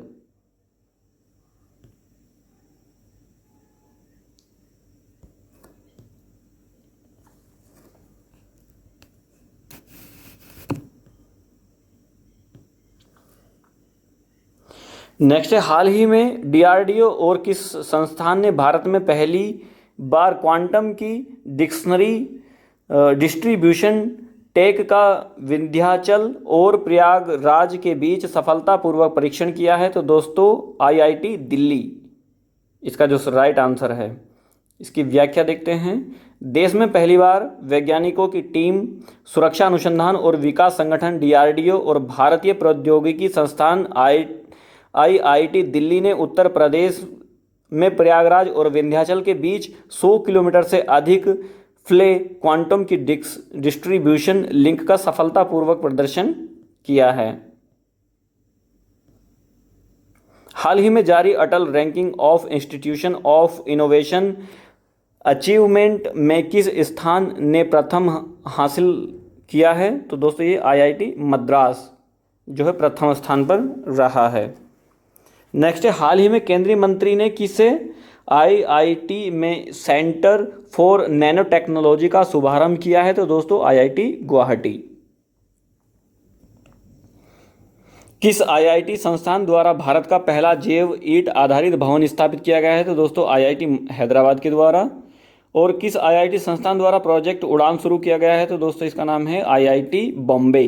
Speaker 1: Next है, हाल ही में डीआरडीओ और किस संस्थान ने भारत में पहली बार क्वांटम की डिक्शनरी डिस्ट्रीब्यूशन टेक का विंध्याचल और प्रयागराज के बीच सफलतापूर्वक परीक्षण किया है? तो दोस्तों आईआईटी दिल्ली इसका जो राइट आंसर है। इसकी व्याख्या देखते हैं। देश में पहली बार वैज्ञानिकों की टीम सुरक्षा अनुसंधान और विकास संगठन डीआरडीओ और भारतीय प्रौद्योगिकी संस्थान आईआईटी दिल्ली ने उत्तर प्रदेश में प्रयागराज और विंध्याचल के बीच 100 किलोमीटर से अधिक फ्ले क्वांटम की डिस्ट्रीब्यूशन लिंक का सफलतापूर्वक प्रदर्शन किया है। हाल ही में जारी Atal ranking of institution of innovation achievement में किस स्थान ने प्रथम हासिल किया है? तो दोस्तों ये आईआईटी मद्रास जो है प्रथम स्थान पर रहा है। नेक्स्ट है, हाल ही में केंद्रीय मंत्री ने किसे आईआईटी में सेंटर फॉर नैनो टेक्नोलॉजी का शुभारंभ किया है? तो दोस्तों आईआईटी गुवाहाटी। किस आईआईटी संस्थान द्वारा भारत का पहला जैव ईंट आधारित भवन स्थापित किया गया है? तो दोस्तों आईआईटी हैदराबाद के द्वारा। और किस आईआईटी संस्थान द्वारा प्रोजेक्ट उड़ान शुरू किया गया है? तो दोस्तों इसका नाम है आईआईटी बॉम्बे।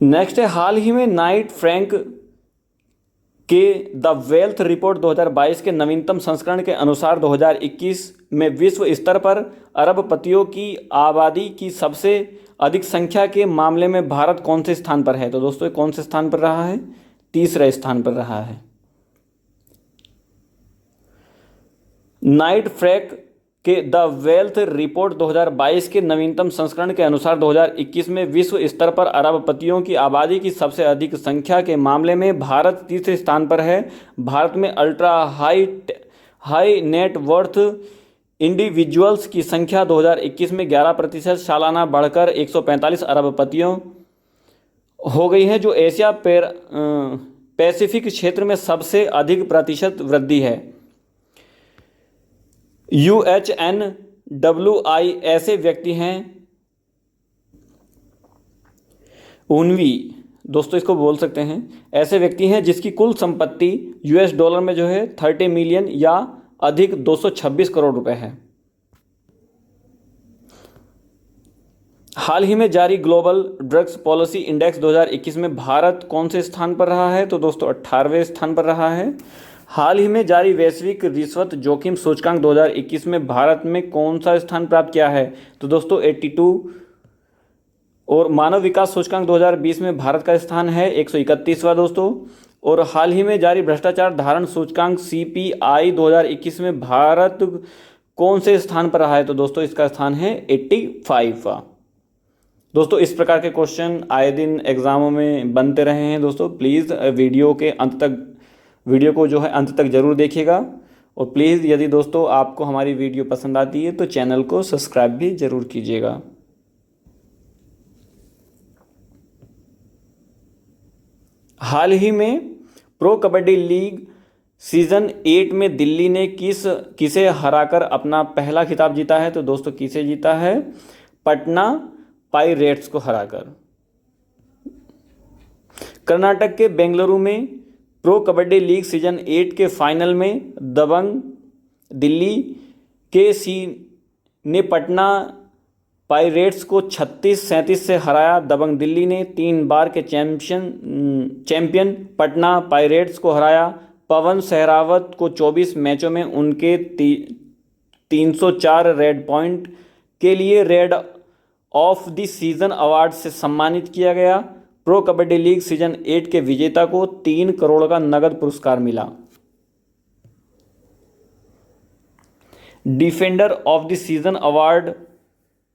Speaker 1: नेक्स्ट है, हाल ही में नाइट फ्रैंक के द वेल्थ रिपोर्ट 2022 के नवीनतम संस्करण के अनुसार 2021 में विश्व स्तर पर अरबपतियों की आबादी की सबसे अधिक संख्या के मामले में भारत कौन से स्थान पर है? तो दोस्तों कौन से स्थान पर रहा है? तीसरे स्थान पर रहा है। नाइट फ्रैंक के द वेल्थ रिपोर्ट 2022 के नवीनतम संस्करण के अनुसार 2021 में विश्व स्तर पर अरबपतियों की आबादी की सबसे अधिक संख्या के मामले में भारत तीसरे स्थान पर है। भारत में ultra high net worth individuals की संख्या 2021 में 11% सालाना बढ़कर 145 अरबपतियों हो गई है, जो एशिया पैसिफिक क्षेत्र में सबसे अधिक प्रतिशत वृद्धि है। UHNWI ऐसे व्यक्ति हैं 19 दोस्तों इसको बोल सकते हैं, ऐसे व्यक्ति हैं जिसकी कुल संपत्ति US डॉलर में जो है 30 मिलियन या अधिक 226 करोड़ रुपए है। हाल ही में जारी ग्लोबल ड्रग्स पॉलिसी इंडेक्स 2021 में भारत कौन से स्थान पर रहा है? तो दोस्तों 18वें स्थान पर रहा है। हाल ही में जारी वैश्विक रिश्वत जोखिम सूचकांक 2021 में भारत में कौन सा स्थान प्राप्त किया है? तो दोस्तों 82। और मानव विकास सूचकांक 2020 में भारत का स्थान है 131वां दोस्तों। और हाल ही में जारी भ्रष्टाचार धारण सूचकांक CPI 2021 में भारत कौन से स्थान पर रहा है? तो दोस्तों इसका स्थान है 85वां। दोस्तों इस प्रकार के क्वेश्चन आए दिन एग्जामों में बनते रहे हैं दोस्तों। प्लीज़ वीडियो को जो है अंत तक जरूर देखिएगा। और प्लीज़ यदि दोस्तों आपको हमारी वीडियो पसंद आती है तो चैनल को सब्सक्राइब भी जरूर कीजिएगा। हाल ही में प्रो कबड्डी लीग सीजन 8 में दिल्ली ने किसे हराकर अपना पहला खिताब जीता है? तो दोस्तों किसे जीता है? पटना पाइरेट्स को हराकर। कर्नाटक के बेंगलुरु में प्रो कबड्डी लीग सीजन 8 के फाइनल में दबंग दिल्ली के ने पटना पाइरेट्स को 36-37 से हराया। दबंग दिल्ली ने 3 बार के चैंपियन पटना पाइरेट्स को हराया। पवन सहरावत को 24 मैचों में उनके 304 रेड पॉइंट के लिए rid of the season award से सम्मानित किया गया। प्रो कबड्डी लीग सीजन 8 के विजेता को 3 करोड़ का नगद पुरस्कार मिला। Defender of the season award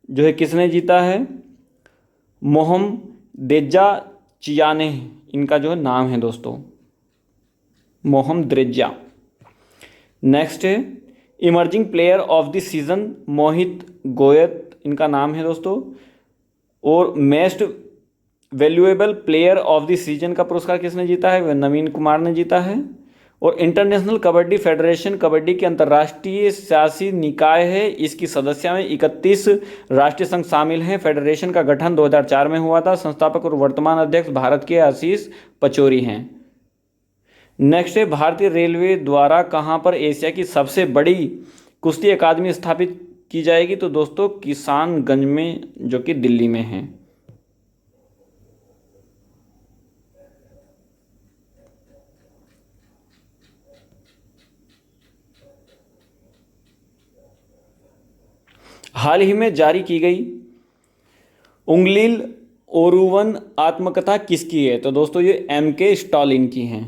Speaker 1: जो है किसने जीता है? मोहम्मदेजा चियाने इनका जो है नाम है दोस्तों, मोहम्मदेजा। नेक्स्ट है emerging player of the season Mohit Goyat इनका नाम है दोस्तों। और most valuable player of the season का पुरस्कार किसने जीता है? वह नवीन कुमार ने जीता है। और इंटरनेशनल कबड्डी फेडरेशन कबड्डी की अंतर्राष्ट्रीय शासी निकाय है। इसकी सदस्यता में 31 राष्ट्रीय संघ शामिल हैं। फेडरेशन का गठन 2004 में हुआ था। संस्थापक और वर्तमान अध्यक्ष भारत के आशीष पचौरी हैं। नेक्स्ट है, भारतीय रेलवे द्वारा कहाँ पर एशिया की सबसे बड़ी कुश्ती अकादमी स्थापित की जाएगी? तो दोस्तों किसानगंज में, जो कि दिल्ली में है। हाल ही में जारी की गई उंगलिल ओरुवन आत्मकथा किसकी है? तो दोस्तों ये MK स्टालिन की हैं।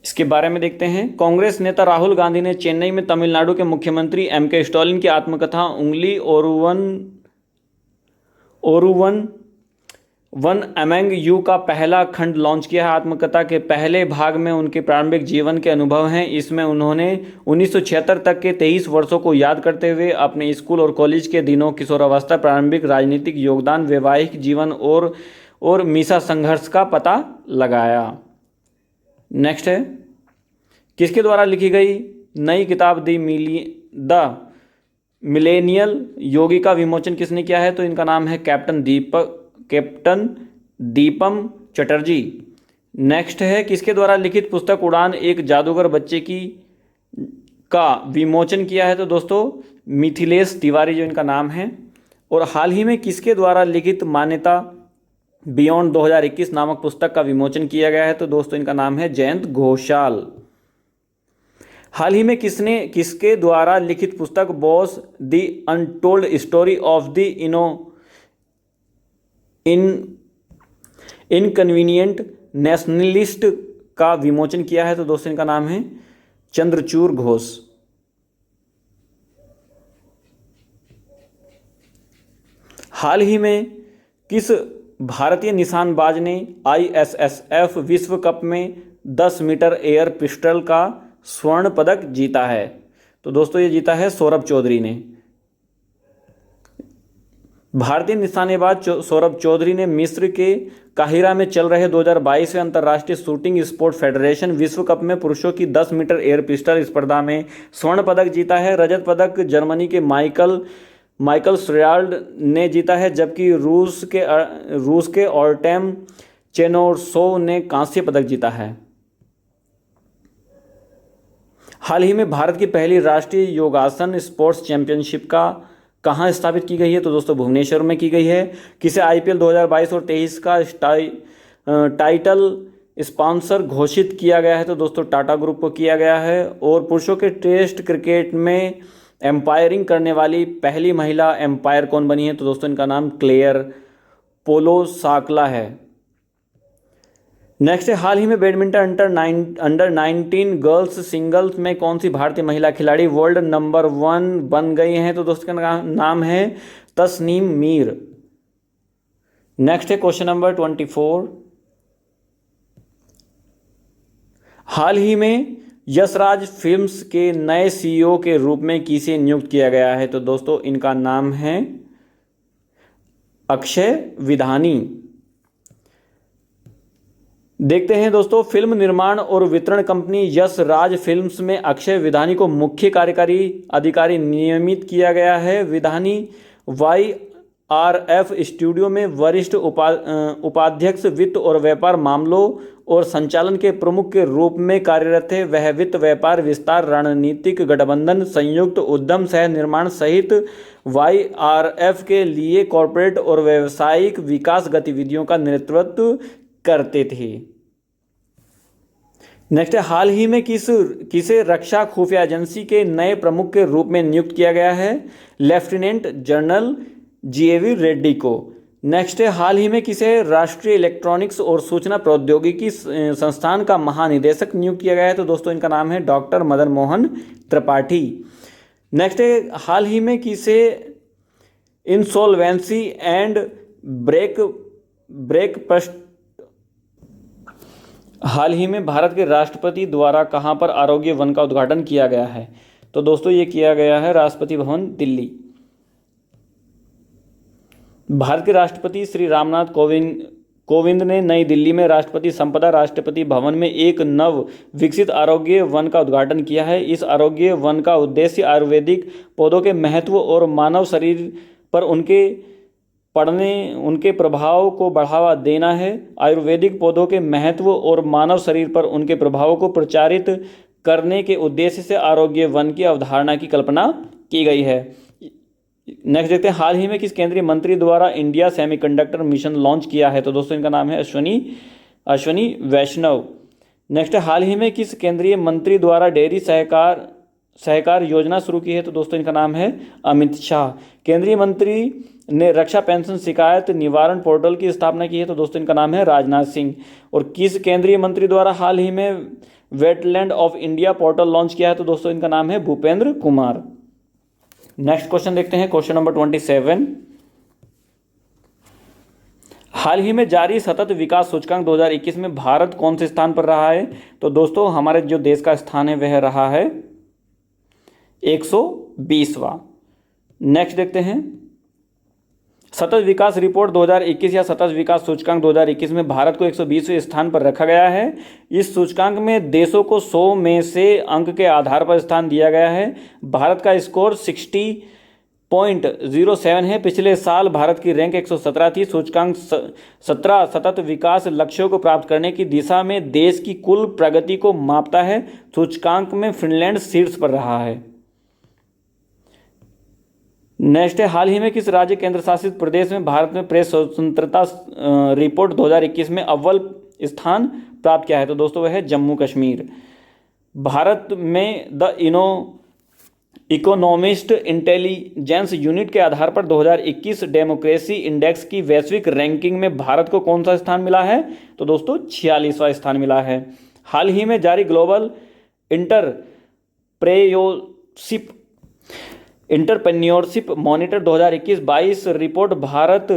Speaker 1: इसके बारे में देखते हैं। कांग्रेस नेता राहुल गांधी ने चेन्नई में तमिलनाडु के मुख्यमंत्री MK स्टालिन की आत्मकथा उंगली ओरुवन वन अमेंग यू का पहला खंड लॉन्च किया है। आत्मकथा के पहले भाग में उनके प्रारंभिक जीवन के अनुभव हैं। इसमें उन्होंने 1976 तक के 23 वर्षों को याद करते हुए अपने स्कूल और कॉलेज के दिनों, किशोरावस्था, प्रारंभिक राजनीतिक योगदान, वैवाहिक जीवन और मीसा संघर्ष का पता लगाया। नेक्स्ट है, किसके द्वारा लिखी गई नई किताब द मिलेनियल योगी का विमोचन किसने किया है? तो इनका नाम है कैप्टन दीपम चटर्जी। नेक्स्ट है, किसके द्वारा लिखित पुस्तक उड़ान एक जादूगर बच्चे का विमोचन किया है? तो दोस्तों मिथिलेश तिवारी, जो इनका नाम है। और हाल ही में किसके द्वारा लिखित मान्यता बियॉन्ड 2021 नामक पुस्तक का विमोचन किया गया है? तो दोस्तों इनका नाम है जयंत घोषाल। हाल ही में किसके द्वारा लिखित पुस्तक boss the untold story of the inconvenient nationalist का विमोचन किया है? तो दोस्तों इनका नाम है चंद्रचूड़ घोष। हाल ही में किस भारतीय निशानबाज ने ISSF विश्व कप में 10 मीटर एयर पिस्टल का स्वर्ण पदक जीता है? तो दोस्तों ये जीता है सौरभ चौधरी ने। भारतीय निशानेबाज सौरभ चौधरी ने मिस्र के काहिरा में चल रहे 2022वें अंतर्राष्ट्रीय शूटिंग स्पोर्ट फेडरेशन विश्व कप में पुरुषों की 10 मीटर एयर पिस्टल स्पर्धा में स्वर्ण पदक जीता है। रजत पदक जर्मनी के माइकल श्रेयाल्ड ने जीता है, जबकि रूस के ऑर्टेम चेनोरसोव ने कांस्य पदक जीता है। हाल ही में भारत की पहली राष्ट्रीय योगासन स्पोर्ट्स चैंपियनशिप कहाँ स्थापित की गई है? तो दोस्तों भुवनेश्वर में की गई है। किसे IPL 2022 और 23 का टाइटल स्पॉन्सर घोषित किया गया है? तो दोस्तों टाटा ग्रुप को किया गया है। और पुरुषों के टेस्ट क्रिकेट में एम्पायरिंग करने वाली पहली महिला एम्पायर कौन बनी है? तो दोस्तों इनका नाम क्लेयर पोलोसाकला है। नेक्स्ट है, हाल ही में बैडमिंटन अंडर 19 गर्ल्स सिंगल्स में कौन सी भारतीय महिला खिलाड़ी वर्ल्ड नंबर 1 बन गई हैं? तो दोस्तों का नाम है तस्नीम मीर। नेक्स्ट है क्वेश्चन नंबर 24। हाल ही में यशराज फिल्म्स के नए CEO के रूप में किसे नियुक्त किया गया है? तो दोस्तों इनका नाम है अक्षय विधानी। देखते हैं दोस्तों, फिल्म निर्माण और वितरण कंपनी यश राज फिल्म्स में अक्षय विधानी को मुख्य कार्यकारी अधिकारी नियमित किया गया है। विधानी YRF स्टूडियो में वरिष्ठ उपाध्यक्ष, वित्त और व्यापार मामलों और संचालन के प्रमुख के रूप में कार्यरत है। वह वित्त, व्यापार विस्तार, रणनीतिक गठबंधन, संयुक्त उद्यम, सह निर्माण सहित YRF के लिए कॉर्पोरेट और व्यावसायिक विकास गतिविधियों का नेतृत्व करते थे। नेक्स्ट है, हाल ही में किसे रक्षा खुफिया एजेंसी के नए प्रमुख के रूप में नियुक्त किया गया है? लेफ्टिनेंट जनरल GAV रेड्डी को। नेक्स्ट है, हाल ही में किसे राष्ट्रीय इलेक्ट्रॉनिक्स और सूचना प्रौद्योगिकी संस्थान का महानिदेशक नियुक्त किया गया है? तो दोस्तों इनका नाम है डॉक्टर मदन मोहन त्रिपाठी। नेक्स्ट है, हाल ही में किसे इंसॉल्वेंसी एंड ब्रेकफास्ट हाल ही में भारत के राष्ट्रपति द्वारा कहाँ पर आरोग्य वन का उद्घाटन किया गया है? तो दोस्तों ये किया गया है राष्ट्रपति भवन दिल्ली। भारत के राष्ट्रपति श्री रामनाथ कोविंद ने नई दिल्ली में राष्ट्रपति संपदा राष्ट्रपति भवन में एक नव विकसित आरोग्य वन का उद्घाटन किया है। इस आरोग्य वन का उद्देश्य आयुर्वेदिक पौधों के महत्व और मानव शरीर पर उनके प्रभाव को बढ़ावा देना है। आयुर्वेदिक पौधों के महत्व और मानव शरीर पर उनके प्रभाव को प्रचारित करने के उद्देश्य से आरोग्य वन की अवधारणा की कल्पना की गई है। नेक्स्ट देखते हैं, हाल ही में किस केंद्रीय मंत्री द्वारा इंडिया सेमीकंडक्टर मिशन लॉन्च किया है? तो दोस्तों इनका नाम है अश्वनी वैष्णव। नेक्स्ट है, हाल ही में किस केंद्रीय मंत्री द्वारा डेयरी सहकार योजना शुरू की है? तो दोस्तों इनका नाम है अमित शाह। केंद्रीय मंत्री ने रक्षा पेंशन शिकायत निवारण पोर्टल की स्थापना की है? तो दोस्तों इनका नाम है राजनाथ सिंह। और किस केंद्रीय मंत्री द्वारा हाल ही में wetland of India portal launch किया है? तो दोस्तों इनका नाम है भूपेंद्र कुमार। नेक्स्ट क्वेश्चन देखते हैं, क्वेश्चन नंबर 27। हाल ही में जारी सतत विकास सूचकांक 2021 में भारत कौन से स्थान पर रहा है? तो दोस्तों हमारे जो देश का स्थान है वह रहा है 120वां। नेक्स्ट देखते हैं, सतत विकास रिपोर्ट 2021 या सतत विकास सूचकांक 2021 में भारत को 120वें स्थान पर रखा गया है। इस सूचकांक में देशों को 100 में से अंक के आधार पर स्थान दिया गया है। भारत का स्कोर 60.07 है। पिछले साल भारत की रैंक 117 थी। सूचकांक 17 सतत विकास लक्ष्यों को प्राप्त करने की दिशा में देश की कुल प्रगति को मापता है। सूचकांक में फिनलैंड शीर्ष पर रहा है। नेक्स्ट है, हाल ही में किस राज्य केंद्र शासित प्रदेश में भारत में प्रेस स्वतंत्रता रिपोर्ट 2021 में अव्वल स्थान प्राप्त किया है? तो दोस्तों वह है जम्मू कश्मीर। भारत में द इकोनॉमिस्ट इंटेलिजेंस यूनिट के आधार पर 2021 डेमोक्रेसी इंडेक्स की वैश्विक रैंकिंग में भारत को कौन सा स्थान मिला है? तो दोस्तों 46वां स्थान मिला है। हाल ही में जारी global entrepreneurship monitor 2021-22 report Bharat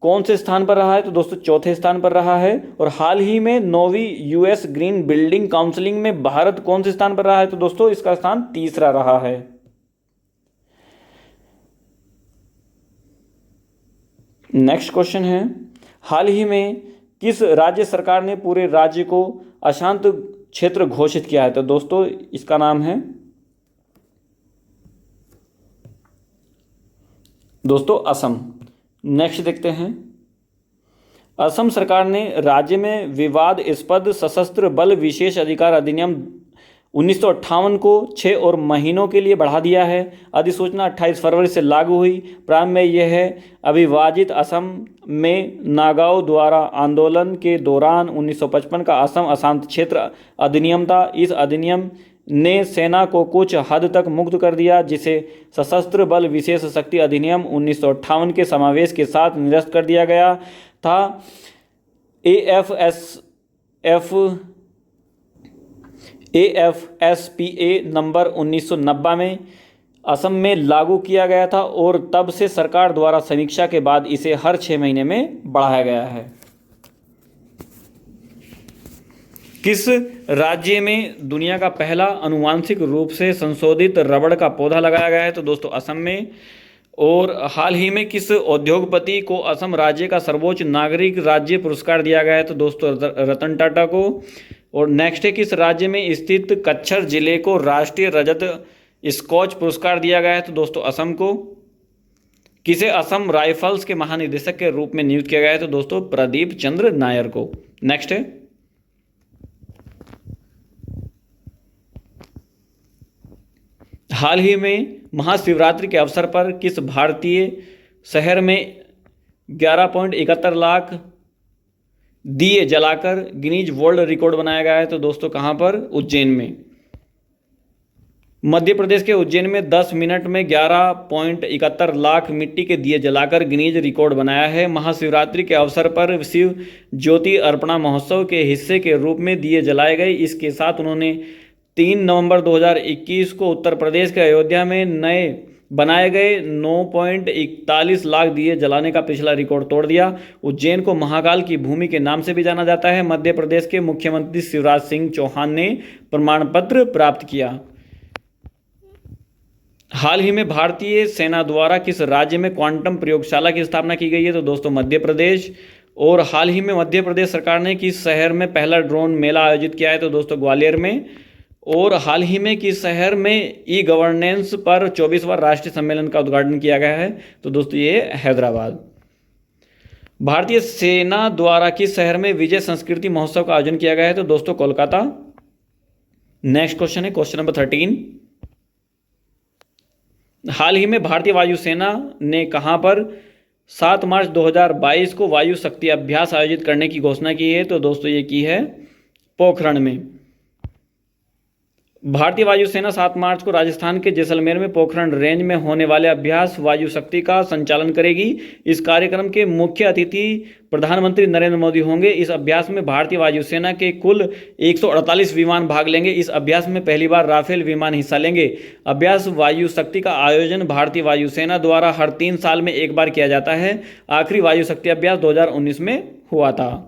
Speaker 1: कौन से स्थान पर रहा है? तो दोस्तों चौथे स्थान पर रहा है। और हाल ही में 9वीं यूएस ग्रीन बिल्डिंग काउंसिलिंग में भारत कौन से स्थान पर रहा है? तो दोस्तों इसका स्थान तीसरा रहा है। नेक्स्ट क्वेश्चन है, हाल ही में किस राज्य सरकार ने पूरे राज्य को अशांत क्षेत्र घोषित किया है? तो दोस्तों इसका नाम है दोस्तों असम। नेक्स्ट देखते हैं, असम सरकार ने राज्य में विवादास्पद सशस्त्र बल विशेष अधिकार अधिनियम 1958 को 6 और महीनों के लिए बढ़ा दिया है। अधिसूचना 28 फरवरी से लागू हुई। प्रारंभ में यह है अविभाजित असम में नागाओं द्वारा आंदोलन के दौरान 1955 का असम अशांत क्षेत्र अधिनियम था। इस अधिनियम ने सेना को कुछ हद तक मुक्त कर दिया, जिसे सशस्त्र बल विशेष शक्ति अधिनियम 1958 के समावेश के साथ निरस्त कर दिया गया था। AFSPA नंबर 1990 में असम में लागू किया गया था और तब से सरकार द्वारा समीक्षा के बाद इसे हर 6 महीने में बढ़ाया गया है। किस राज्य में दुनिया का पहला आनुवांशिक रूप से संशोधित रबड़ का पौधा लगाया गया है? तो दोस्तों असम में। और हाल ही में किस उद्योगपति को असम राज्य का सर्वोच्च नागरिक राज्य पुरस्कार दिया गया है? तो दोस्तों रतन टाटा को। और नेक्स्ट है, किस राज्य में स्थित कच्छर जिले को राष्ट्रीय रजत स्कॉच पुरस्कार दिया गया है? तो दोस्तों असम को। किसे असम राइफल्स के महानिदेशक के रूप में नियुक्त किया गया है? तो दोस्तों प्रदीप चंद्र नायर को। नेक्स्ट है, हाल ही में महाशिवरात्रि के अवसर पर किस भारतीय शहर में 11.71 लाख दिए जलाकर गिनीज वर्ल्ड रिकॉर्ड बनाया गया है? तो दोस्तों कहां पर? उज्जैन में। मध्य प्रदेश के उज्जैन में 10 मिनट में 11.71 लाख मिट्टी के दिए जलाकर गिनीज रिकॉर्ड बनाया है। महाशिवरात्रि के अवसर पर शिव ज्योति अर्पणा महोत्सव के हिस्से के रूप में दिए जलाए गए। इसके साथ उन्होंने 3 नवंबर 2021 को उत्तर प्रदेश के अयोध्या में नए बनाए गए 9.41 लाख दिए जलाने का पिछला रिकॉर्ड तोड़ दिया। उज्जैन को महाकाल की भूमि के नाम से भी जाना जाता है। मध्य प्रदेश के मुख्यमंत्री शिवराज सिंह चौहान ने प्रमाण पत्र प्राप्त किया। हाल ही में भारतीय सेना द्वारा किस राज्य में क्वांटम प्रयोगशाला की स्थापना की गई है? तो दोस्तों मध्य प्रदेश। और हाल ही में मध्य प्रदेश सरकार ने किस शहर में पहला ड्रोन मेला आयोजित किया है? तो दोस्तों ग्वालियर में। और हाल ही में किस शहर में ई गवर्नेंस पर 24वां राष्ट्रीय सम्मेलन का उद्घाटन किया गया है? तो दोस्तों ये हैदराबाद। भारतीय सेना द्वारा किस शहर में विजय संस्कृति महोत्सव का आयोजन किया गया है? तो दोस्तों कोलकाता। नेक्स्ट क्वेश्चन है क्वेश्चन नंबर 13। हाल ही में भारतीय वायुसेना ने कहां पर 7 मार्च 2022 को वायु शक्ति अभ्यास आयोजित करने की घोषणा की है? तो दोस्तों ये की है पोखरण में। भारतीय वायुसेना 7 मार्च को राजस्थान के जैसलमेर में पोखरण रेंज में होने वाले अभ्यास वायु शक्ति का संचालन करेगी। इस कार्यक्रम के मुख्य अतिथि प्रधानमंत्री नरेंद्र मोदी होंगे। इस अभ्यास में भारतीय वायुसेना के कुल 148 विमान भाग लेंगे। इस अभ्यास में पहली बार राफेल विमान हिस्सा लेंगे। अभ्यास वायु शक्ति का आयोजन भारतीय वायुसेना द्वारा हर 3 साल में एक बार किया जाता है। आखिरी वायु शक्ति अभ्यास 2019 में हुआ था।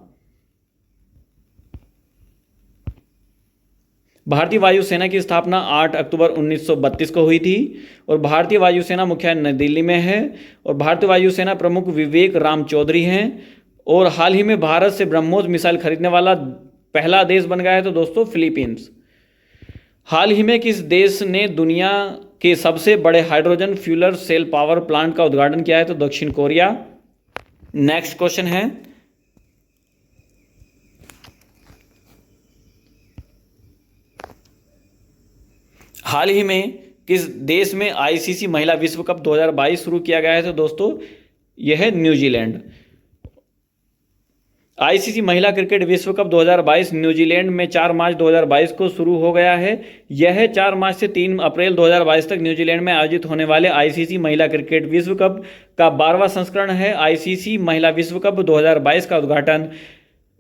Speaker 1: भारतीय वायुसेना की स्थापना 8 अक्टूबर 1932 को हुई थी और भारतीय वायुसेना मुख्यालय नई दिल्ली में है और भारतीय वायुसेना प्रमुख विवेक राम चौधरी हैं। और हाल ही में भारत से ब्रह्मोस मिसाइल खरीदने वाला पहला देश बन गया है? तो दोस्तों फिलीपींस। हाल ही में किस देश ने दुनिया के सबसे बड़े हाइड्रोजन फ्यूलर सेल पावर प्लांट का उद्घाटन किया है? तो दक्षिण कोरिया। नेक्स्ट क्वेश्चन है हाल ही में किस देश में आईसीसी महिला विश्व कप 2022 शुरू किया गया है? तो दोस्तों यह है न्यूजीलैंड। आईसीसी महिला क्रिकेट विश्व कप 2022 न्यूजीलैंड में 4 मार्च 2022 को शुरू हो गया है। यह 4 मार्च से 3 अप्रैल 2022 तक न्यूजीलैंड में आयोजित होने वाले आईसीसी महिला क्रिकेट विश्व कप का 12वां संस्करण है। आईसीसी महिला विश्व कप 2022 का उद्घाटन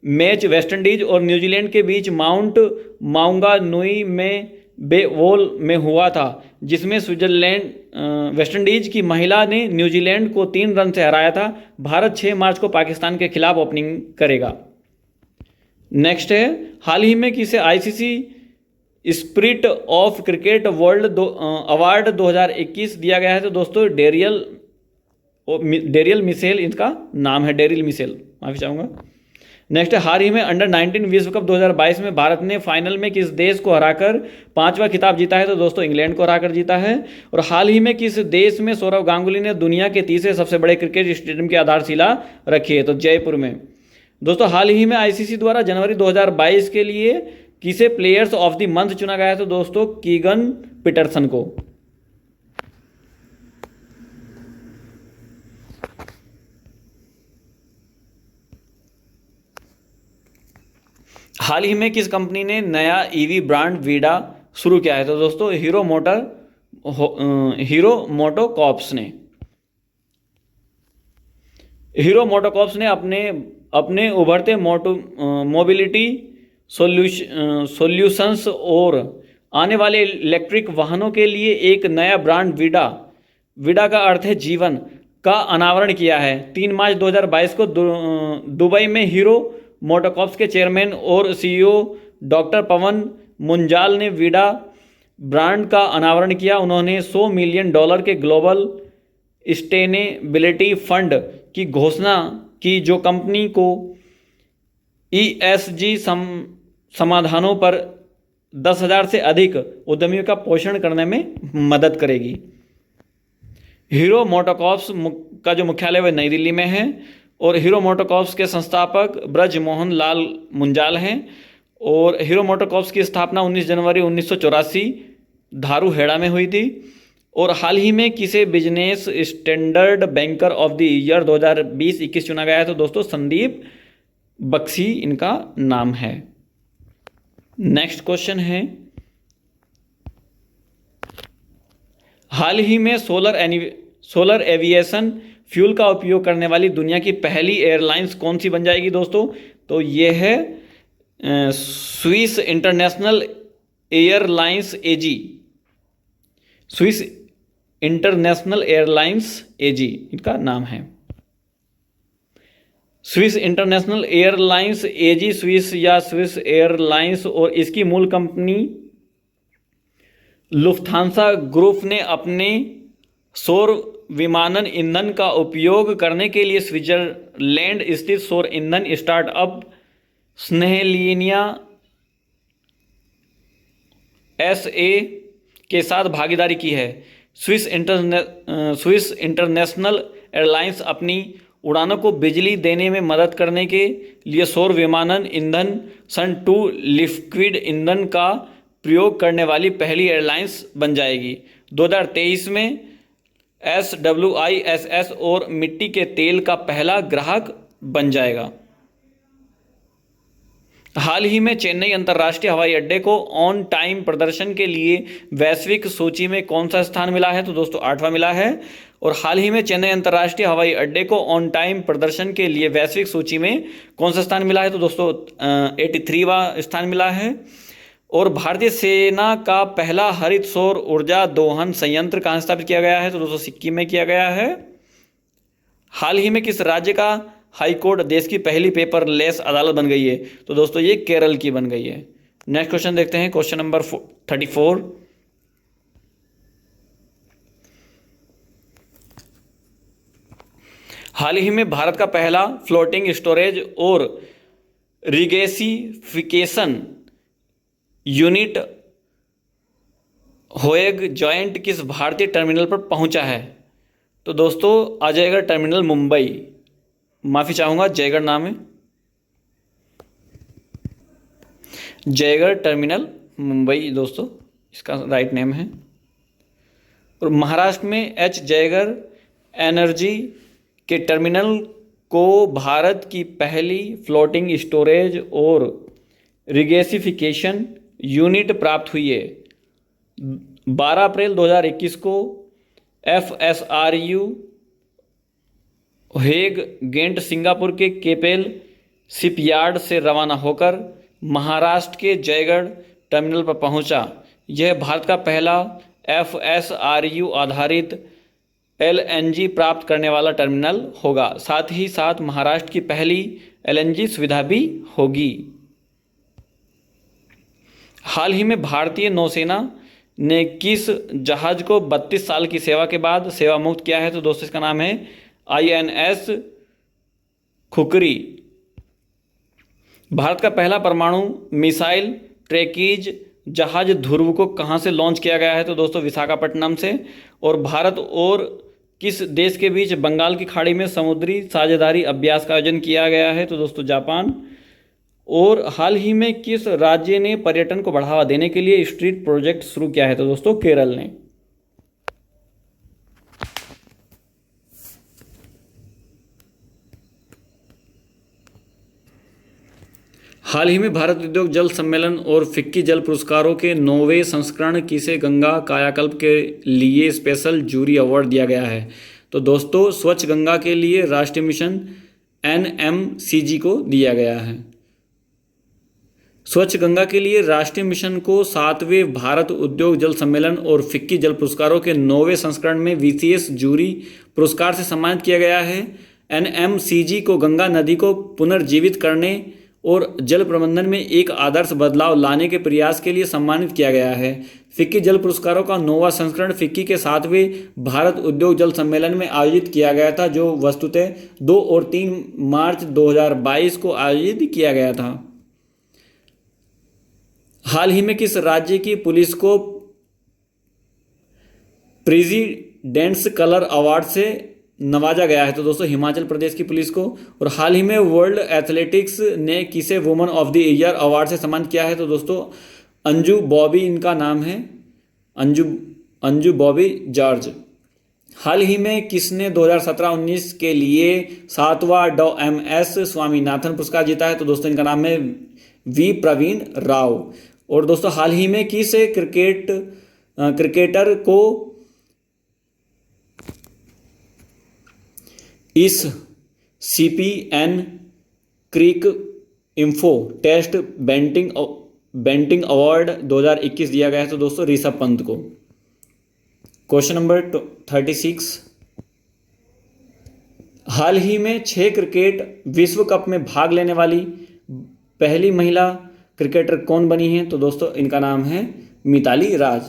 Speaker 1: मैच वेस्टइंडीज और न्यूजीलैंड के बीच माउंट माउंगानुई में बेवोल में हुआ था, जिसमें स्विट्जरलैंड वेस्टइंडीज की महिला ने न्यूजीलैंड को 3 रन से हराया था। भारत 6 मार्च को पाकिस्तान के खिलाफ ओपनिंग करेगा। नेक्स्ट है हाल ही में किसे ICC spirit of cricket world award 2021 दिया गया है? तो दोस्तों डेरियल मिशेल इनका नाम है, डेरिल मिशेल, माफी चाहूँगा। नेक्स्ट है हाल ही में अंडर 19 विश्व कप 2022 में भारत ने फाइनल में किस देश को हराकर 5वां खिताब जीता है? तो दोस्तों इंग्लैंड को हराकर जीता है। और हाल ही में किस देश में सौरव गांगुली ने दुनिया के तीसरे सबसे बड़े क्रिकेट स्टेडियम की आधारशिला रखी है? तो जयपुर में। दोस्तों हाल ही में आईसीसी द्वारा जनवरी 2022 के लिए किसे प्लेयर्स ऑफ द मंथ चुना गया है? तो दोस्तों कीगन पीटरसन को। हाल ही में किस कंपनी ने नया ईवी ब्रांड वीडा शुरू किया है? तो दोस्तों हीरो मोटोकॉर्प्स ने अपने उभरते मोबिलिटी सॉल्यूशंस और आने वाले इलेक्ट्रिक वाहनों के लिए एक नया ब्रांड वीडा का अर्थ है जीवन का अनावरण किया है। 3 मार्च 2022 को दुबई में हीरो मोटोकॉर्प्स के चेयरमैन और सीईओ डॉक्टर पवन मुंजाल ने वीडा ब्रांड का अनावरण किया। उन्होंने $100 मिलियन के ग्लोबल सस्टेनेबिलिटी फंड की घोषणा की, जो कंपनी को ईएसजी समाधानों पर 10,000 से अधिक उद्यमियों का पोषण करने में मदद करेगी। हीरो मोटोकॉर्प्स का जो मुख्यालय वह नई दिल्ली में है और हीरो मोटोकॉर्प्स के संस्थापक ब्रज मोहन लाल मुंजाल हैं। और हीरो मोटोकॉर्प्स की स्थापना 19 जनवरी 1984 धारूहेड़ा में हुई थी। और हाल ही में किसे business standard banker of the year 2020-21 चुना गया है? तो दोस्तों संदीप बख्शी इनका नाम है। नेक्स्ट क्वेश्चन है हाल ही में सोलर एविएशन फ्यूल का उपयोग करने वाली दुनिया की पहली एयरलाइंस कौन सी बन जाएगी? दोस्तों तो ये है स्विस इंटरनेशनल एयरलाइंस एजी। स्विस इंटरनेशनल एयरलाइंस एजी इनका नाम है। स्विस इंटरनेशनल एयरलाइंस एजी स्विस या स्विस एयरलाइंस और इसकी मूल कंपनी लुफ्थांसा ग्रुप ने अपने सौर विमानन ईंधन का उपयोग करने के लिए स्विट्जरलैंड स्थित सौर ईंधन स्टार्टअप स्नेहलिनिया SA के साथ भागीदारी की है। स्विस इंटरनेशनल एयरलाइंस अपनी उड़ानों को बिजली देने में मदद करने के लिए सौर विमानन ईंधन सन 2 लिक्विड ईंधन का प्रयोग करने वाली पहली एयरलाइंस बन जाएगी। 2023 में SWISS और मिट्टी के तेल का पहला ग्राहक बन जाएगा। हाल ही में चेन्नई अंतर्राष्ट्रीय हवाई अड्डे को ऑन टाइम प्रदर्शन के लिए वैश्विक सूची में कौन सा स्थान मिला है? तो दोस्तों 8वां मिला है। और हाल ही में चेन्नई अंतर्राष्ट्रीय हवाई अड्डे को ऑन टाइम प्रदर्शन के लिए वैश्विक सूची में कौन सा स्थान मिला है? तो दोस्तों 83वां स्थान मिला है। और भारतीय सेना का पहला हरित सौर ऊर्जा दोहन संयंत्र कहाँ स्थापित किया गया है? तो दोस्तों सिक्किम में किया गया है। हाल ही में किस राज्य का हाई कोर्ट देश की पहली पेपरलेस अदालत बन गई है? तो दोस्तों ये केरल की बन गई है। नेक्स्ट क्वेश्चन देखते हैं, क्वेश्चन नंबर 34। हाल ही में भारत का पहला फ्लोटिंग स्टोरेज और रिगेसिफिकेशन यूनिट होएग जॉइंट किस भारतीय टर्मिनल पर पहुंचा है? तो दोस्तों अजयगढ़ टर्मिनल मुंबई, माफ़ी चाहूँगा जयगढ़ नाम है, जयगढ़ टर्मिनल मुंबई दोस्तों इसका राइट नेम है। और महाराष्ट्र में जयगढ़ एनर्जी के टर्मिनल को भारत की पहली फ्लोटिंग स्टोरेज और रिगेसिफिकेशन यूनिट प्राप्त हुई है। 12 अप्रैल 2021 को FSRU हेग गेंट सिंगापुर के केपेल शिपयार्ड से रवाना होकर महाराष्ट्र के जयगढ़ टर्मिनल पर पहुंचा। यह भारत का पहला FSRU आधारित LNG प्राप्त करने वाला टर्मिनल होगा। साथ ही साथ महाराष्ट्र की पहली LNG सुविधा भी होगी। हाल ही में भारतीय नौसेना ने किस जहाज को 32 साल की सेवा के बाद सेवा मुक्त किया है? तो दोस्तों इसका नाम है INS खुकरी। भारत का पहला परमाणु मिसाइल ट्रैकिज जहाज ध्रुव को कहां से लॉन्च किया गया है? तो दोस्तों विशाखापट्टनम से। और भारत और किस देश के बीच बंगाल की खाड़ी में समुद्री साझेदारी अभ्यास का आयोजन किया गया है? तो दोस्तों जापान। और हाल ही में किस राज्य ने पर्यटन को बढ़ावा देने के लिए स्ट्रीट प्रोजेक्ट शुरू किया है? तो दोस्तों केरल ने। हाल ही में भारत उद्योग जल सम्मेलन और फिक्की जल पुरस्कारों के 9वें संस्करण किसे गंगा कायाकल्प के लिए स्पेशल जूरी अवार्ड दिया गया है? तो दोस्तों स्वच्छ गंगा के लिए राष्ट्रीय मिशन NMCG को दिया गया है। स्वच्छ गंगा के लिए राष्ट्रीय मिशन को 7वें भारत उद्योग जल सम्मेलन और फिक्की जल पुरस्कारों के 9वें संस्करण में विशेष जूरी पुरस्कार से सम्मानित किया गया है। NMCG को गंगा नदी को पुनर्जीवित करने और जल प्रबंधन में एक आदर्श बदलाव लाने के प्रयास के लिए सम्मानित किया गया है। फिक्की जल पुरस्कारों का 9वां संस्करण फिक्की के 7वें भारत उद्योग जल सम्मेलन में आयोजित किया गया था, जो वस्तुतः 2 और 3 मार्च 2022 को आयोजित किया गया था। हाल ही में किस राज्य की पुलिस को प्रेसिडेंट्स कलर अवार्ड से नवाजा गया है? तो दोस्तों हिमाचल प्रदेश की पुलिस को। और हाल ही में वर्ल्ड एथलेटिक्स ने किसे woman of the year award से सम्मानित किया है? तो दोस्तों अंजू बॉबी इनका नाम है, अंजू बॉबी जॉर्ज। हाल ही में किसने 2017-19 के लिए 7वां MS स्वामीनाथन पुरस्कार जीता है? तो दोस्तों इनका नाम है V प्रवीण राव। और दोस्तों हाल ही में किस क्रिकेटर को इस CPN क्रिक इन्फो टेस्ट बेंटिंग अवार्ड 2021 दिया गया है? तो दोस्तों ऋषभ पंत को। Question number 36। हाल ही में 6 क्रिकेट विश्व कप में भाग लेने वाली पहली महिला क्रिकेटर कौन बनी है? तो दोस्तों इनका नाम है मिताली राज।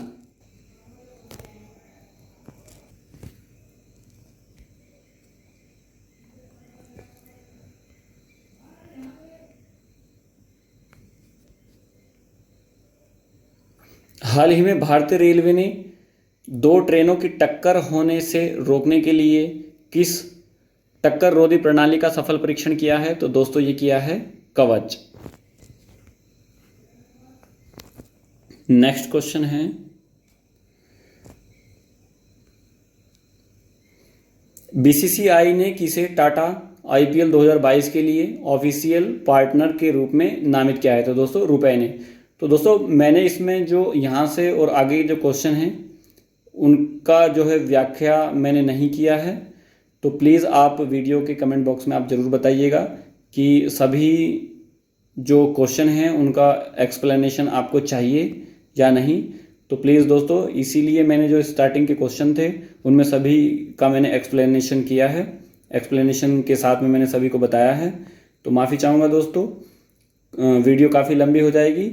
Speaker 1: हाल ही में भारतीय रेलवे ने दो ट्रेनों की टक्कर होने से रोकने के लिए किस टक्कर रोधी प्रणाली का सफल परीक्षण किया है? तो दोस्तों ये किया है कवच। नेक्स्ट क्वेश्चन है, बीसीसीआई ने किसे टाटा आईपीएल 2022 के लिए ऑफिशियल पार्टनर के रूप में नामित किया है? तो दोस्तों रुपए ने। तो दोस्तों मैंने इसमें जो यहाँ से और आगे जो क्वेश्चन हैं उनका जो है व्याख्या मैंने नहीं किया है, तो प्लीज़ आप वीडियो के कमेंट बॉक्स में आप ज़रूर बताइएगा कि सभी जो क्वेश्चन हैं उनका एक्सप्लेनेशन आपको चाहिए या नहीं। तो प्लीज़ दोस्तों, इसीलिए मैंने जो स्टार्टिंग के क्वेश्चन थे उनमें सभी का मैंने एक्सप्लेनेशन किया है, एक्सप्लेनेशन के साथ में मैंने सभी को बताया है। तो माफ़ी चाहूँगा दोस्तों, वीडियो काफ़ी लंबी हो जाएगी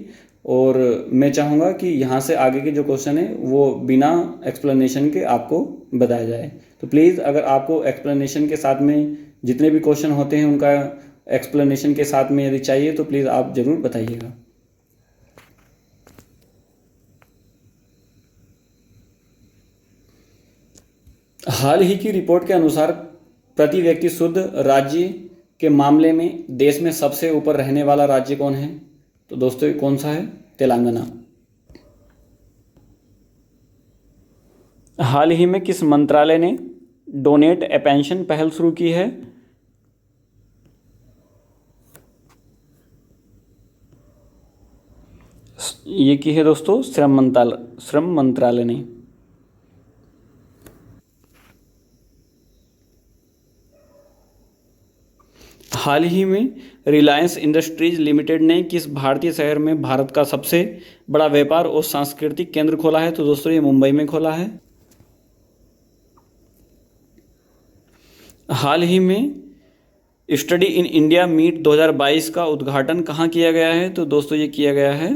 Speaker 1: और मैं चाहूँगा कि यहाँ से आगे के जो क्वेश्चन है वो बिना एक्सप्लेनेशन के आपको बताया जाए। तो प्लीज़ अगर आपको एक्सप्लेनेशन के साथ में जितने भी क्वेश्चन होते हैं उनका एक्सप्लेनेशन के साथ में यदि चाहिए तो प्लीज़ आप ज़रूर बताइएगा। हाल ही की रिपोर्ट के अनुसार प्रति व्यक्ति शुद्ध राज्य के मामले में देश में सबसे ऊपर रहने वाला राज्य कौन है? तो दोस्तों ये कौन सा है? तेलंगाना। हाल ही में किस मंत्रालय ने डोनेट ए पेंशन पहल शुरू की है? ये की है दोस्तों श्रम मंत्रालय ने। हाल ही में रिलायंस इंडस्ट्रीज लिमिटेड ने किस भारतीय शहर में भारत का सबसे बड़ा व्यापार और सांस्कृतिक केंद्र खोला है? तो दोस्तों ये मुंबई में खोला है। हाल ही में स्टडी इन इंडिया मीट 2022 का उद्घाटन कहाँ किया गया है? तो दोस्तों ये किया गया है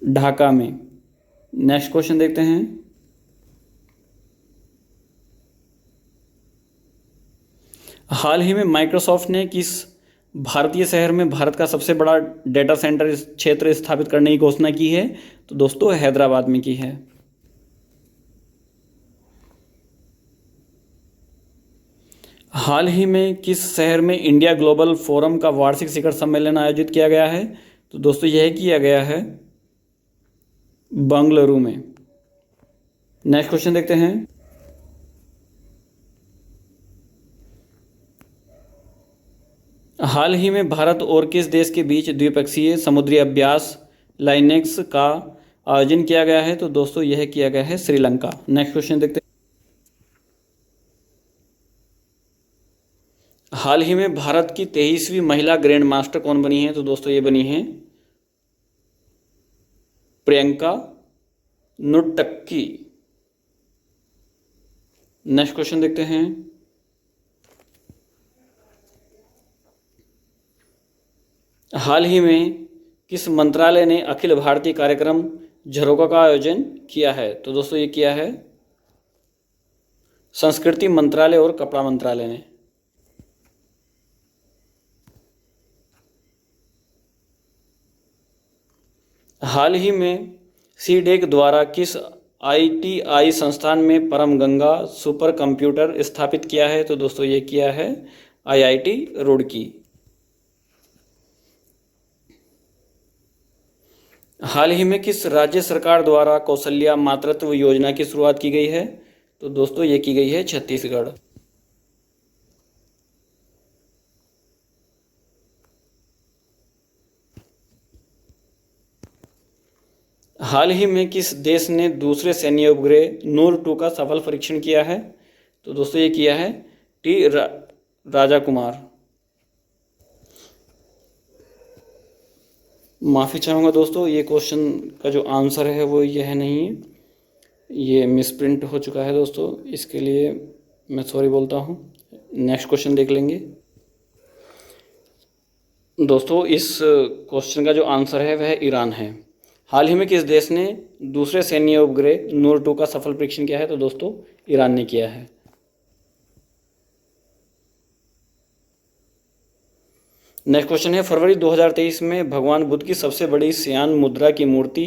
Speaker 1: ढाका में। नेक्स्ट क्वेश्चन देखते हैं, हाल ही में माइक्रोसॉफ्ट ने किस भारतीय शहर में भारत का सबसे बड़ा डेटा सेंटर क्षेत्र स्थापित करने की घोषणा की है? तो दोस्तों हैदराबाद में की है। हाल ही में किस शहर में इंडिया ग्लोबल फोरम का वार्षिक शिखर सम्मेलन आयोजित किया गया है? तो दोस्तों यह किया गया है बंगलुरु में। नेक्स्ट क्वेश्चन देखते हैं, हाल ही में भारत और किस देश के बीच द्विपक्षीय समुद्री अभ्यास लाइनेक्स का आयोजन किया गया है? तो दोस्तों यह किया गया है श्रीलंका। नेक्स्ट क्वेश्चन देखते हैं, हाल ही में भारत की 23वीं महिला ग्रैंड मास्टर कौन बनी है? तो दोस्तों ये बनी है प्रियंका नुट्टक्की। नेक्स्ट क्वेश्चन देखते हैं, हाल ही में किस मंत्रालय ने अखिल भारतीय कार्यक्रम झरोखा का आयोजन किया है? तो दोस्तों ये किया है संस्कृति मंत्रालय और कपड़ा मंत्रालय ने। हाल ही में सीडेक द्वारा किस आईटीआई संस्थान में परम गंगा सुपर कंप्यूटर स्थापित किया है? तो दोस्तों ये किया है आईआईटी रुड़की। हाल ही में किस राज्य सरकार द्वारा कौशल्या मातृत्व योजना की शुरुआत की गई है? तो दोस्तों ये की गई है छत्तीसगढ़। हाल ही में किस देश ने दूसरे सैन्य उपग्रह नूर 2 का सफल परीक्षण किया है? तो दोस्तों ये किया है राजा कुमार। माफ़ी चाहूँगा दोस्तों, ये क्वेश्चन का जो आंसर है वो यह नहीं है, ये मिसप्रिंट हो चुका है दोस्तों, इसके लिए मैं सॉरी बोलता हूँ। नेक्स्ट क्वेश्चन देख लेंगे दोस्तों। इस क्वेश्चन का जो आंसर है वह ईरान है। हाल ही में किस देश ने दूसरे सैन्य उपग्रह नूर 2 का सफल परीक्षण किया है? तो दोस्तों ईरान ने किया है। नेक्स्ट क्वेश्चन है, फरवरी 2023 में भगवान बुद्ध की सबसे बड़ी श्यान मुद्रा की मूर्ति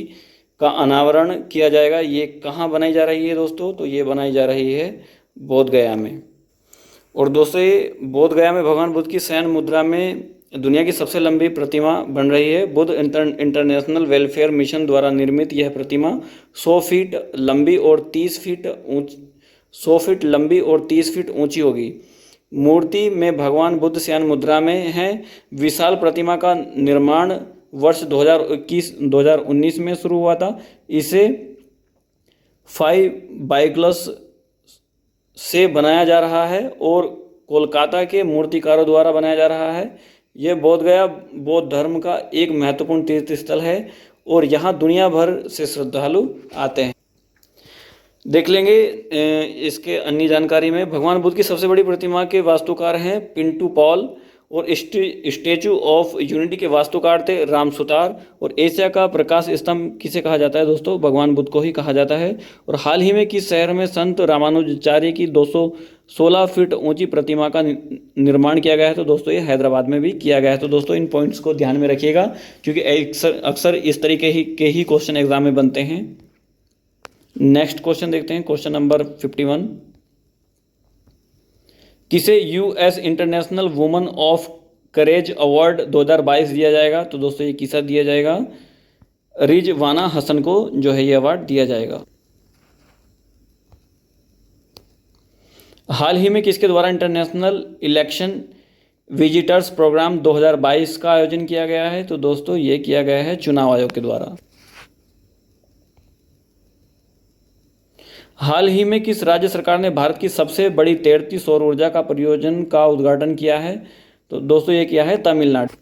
Speaker 1: का अनावरण किया जाएगा। ये कहाँ बनाई जा रही है दोस्तों? तो ये बनाई जा रही है बोध गया में। और दोस्तों ये बोध गया में भगवान बुद्ध की शयन मुद्रा में दुनिया की सबसे लंबी प्रतिमा बन रही है। बुद्ध इंटरनेशनल वेलफेयर मिशन द्वारा निर्मित यह प्रतिमा 100 फीट लंबी और 30 फीट 100 फीट लंबी और 30 फीट ऊंची होगी। मूर्ति में भगवान बुद्ध शयन मुद्रा में है। विशाल प्रतिमा का निर्माण वर्ष 2019 में शुरू हुआ था। इसे 5 बाइग्लस से बनाया जा रहा है और कोलकाता के मूर्तिकारों द्वारा बनाया जा रहा है। यह बोध गया बौद्ध धर्म का एक महत्वपूर्ण तीर्थ स्थल है और यहाँ दुनिया भर से श्रद्धालु आते हैं। देख लेंगे इसके अन्य जानकारी में। भगवान बुद्ध की सबसे बड़ी प्रतिमा के वास्तुकार हैं पिंटू पॉल और स्टैचू ऑफ यूनिटी के वास्तुकार थे राम सुतार। और एशिया का प्रकाश स्तंभ किसे कहा जाता है दोस्तों? भगवान बुद्ध को ही कहा जाता है। और हाल ही में किस शहर में संत रामानुजाचार्य की 216 फीट ऊंची प्रतिमा का निर्माण किया गया है? तो दोस्तों ये हैदराबाद में भी किया गया है। तो दोस्तों इन पॉइंट्स को ध्यान में रखिएगा क्योंकि अक्सर इस तरीके के ही क्वेश्चन एग्जाम में बनते हैं। नेक्स्ट क्वेश्चन देखते हैं, क्वेश्चन नंबर 51। किसे US international woman of courage award 2022 दिया जाएगा? तो दोस्तों ये किसा दिया जाएगा? रिजवाना हसन को जो है ये अवार्ड दिया जाएगा। हाल ही में किसके द्वारा इंटरनेशनल इलेक्शन विजिटर्स प्रोग्राम 2022 का आयोजन किया गया है? तो दोस्तों ये किया गया है चुनाव आयोग के द्वारा। हाल ही में किस राज्य सरकार ने भारत की सबसे बड़ी तैरती सौर ऊर्जा का परियोजना का उद्घाटन किया है? तो दोस्तों ये किया है तमिलनाडु।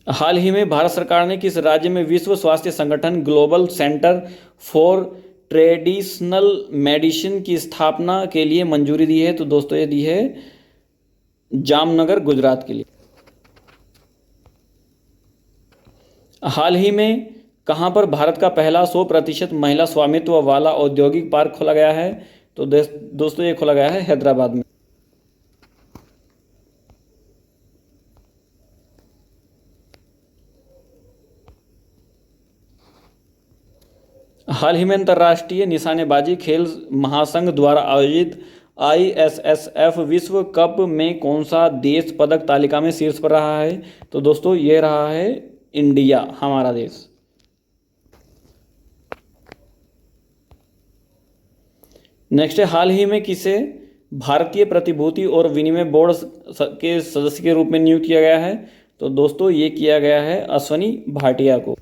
Speaker 1: हाल ही में भारत सरकार ने किस राज्य में विश्व स्वास्थ्य संगठन global centre for traditional medicine की स्थापना के लिए मंजूरी दी है? तो दोस्तों ये दी है जामनगर गुजरात के लिए। हाल ही में कहाँ पर भारत का पहला 100% महिला स्वामित्व वाला औद्योगिक पार्क खोला गया है? तो दोस्तों ये खोला गया है हैदराबाद में। हाल ही में अंतर्राष्ट्रीय निशानेबाजी खेल महासंघ द्वारा आयोजित ISSF विश्व कप में कौन सा देश पदक तालिका में शीर्ष पर रहा है? तो दोस्तों ये रहा है इंडिया, हमारा देश। नेक्स्ट है, हाल ही में किसे भारतीय प्रतिभूति और विनिमय बोर्ड के सदस्य के रूप में नियुक्त किया गया है? तो दोस्तों ये किया गया है अश्वनी भाटिया को।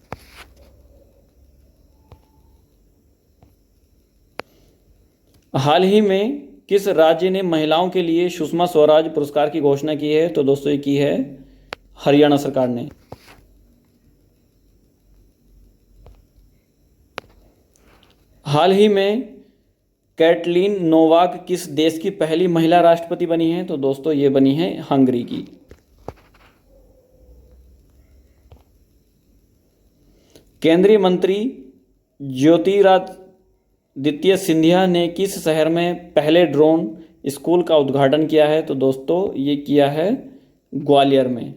Speaker 1: हाल ही में किस राज्य ने महिलाओं के लिए सुषमा स्वराज पुरस्कार की घोषणा की है? तो दोस्तों ये की है हरियाणा सरकार ने। हाल ही में कैटलीन नोवाक किस देश की पहली महिला राष्ट्रपति बनी है? तो दोस्तों ये बनी है हंगरी की। केंद्रीय मंत्री ज्योतिरादित्य सिंधिया ने किस शहर में पहले ड्रोन स्कूल का उद्घाटन किया है? तो दोस्तों ये किया है ग्वालियर में।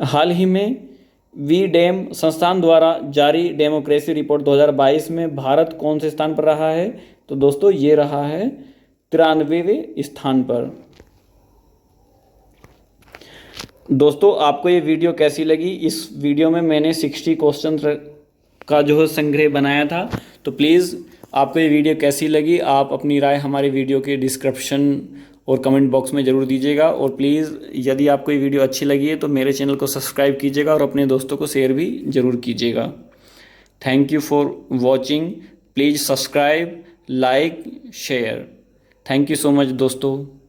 Speaker 1: हाल ही में वीडेम संस्थान द्वारा जारी डेमोक्रेसी रिपोर्ट 2022 में भारत कौन से स्थान पर रहा है? तो दोस्तों ये रहा है 93वें स्थान पर। दोस्तों आपको ये वीडियो कैसी लगी? इस वीडियो में मैंने 60 क्वेश्चन का जो है संग्रह बनाया था। तो प्लीज़ आपको ये वीडियो कैसी लगी आप अपनी राय हमारे वीडियो के डिस्क्रिप्शन और कमेंट बॉक्स में ज़रूर दीजिएगा। और प्लीज़ यदि आपको ये वीडियो अच्छी लगी है तो मेरे चैनल को सब्सक्राइब कीजिएगा और अपने दोस्तों को शेयर भी ज़रूर कीजिएगा। Thank you for watching. Please subscribe, like, share. Thank you so much दोस्तों।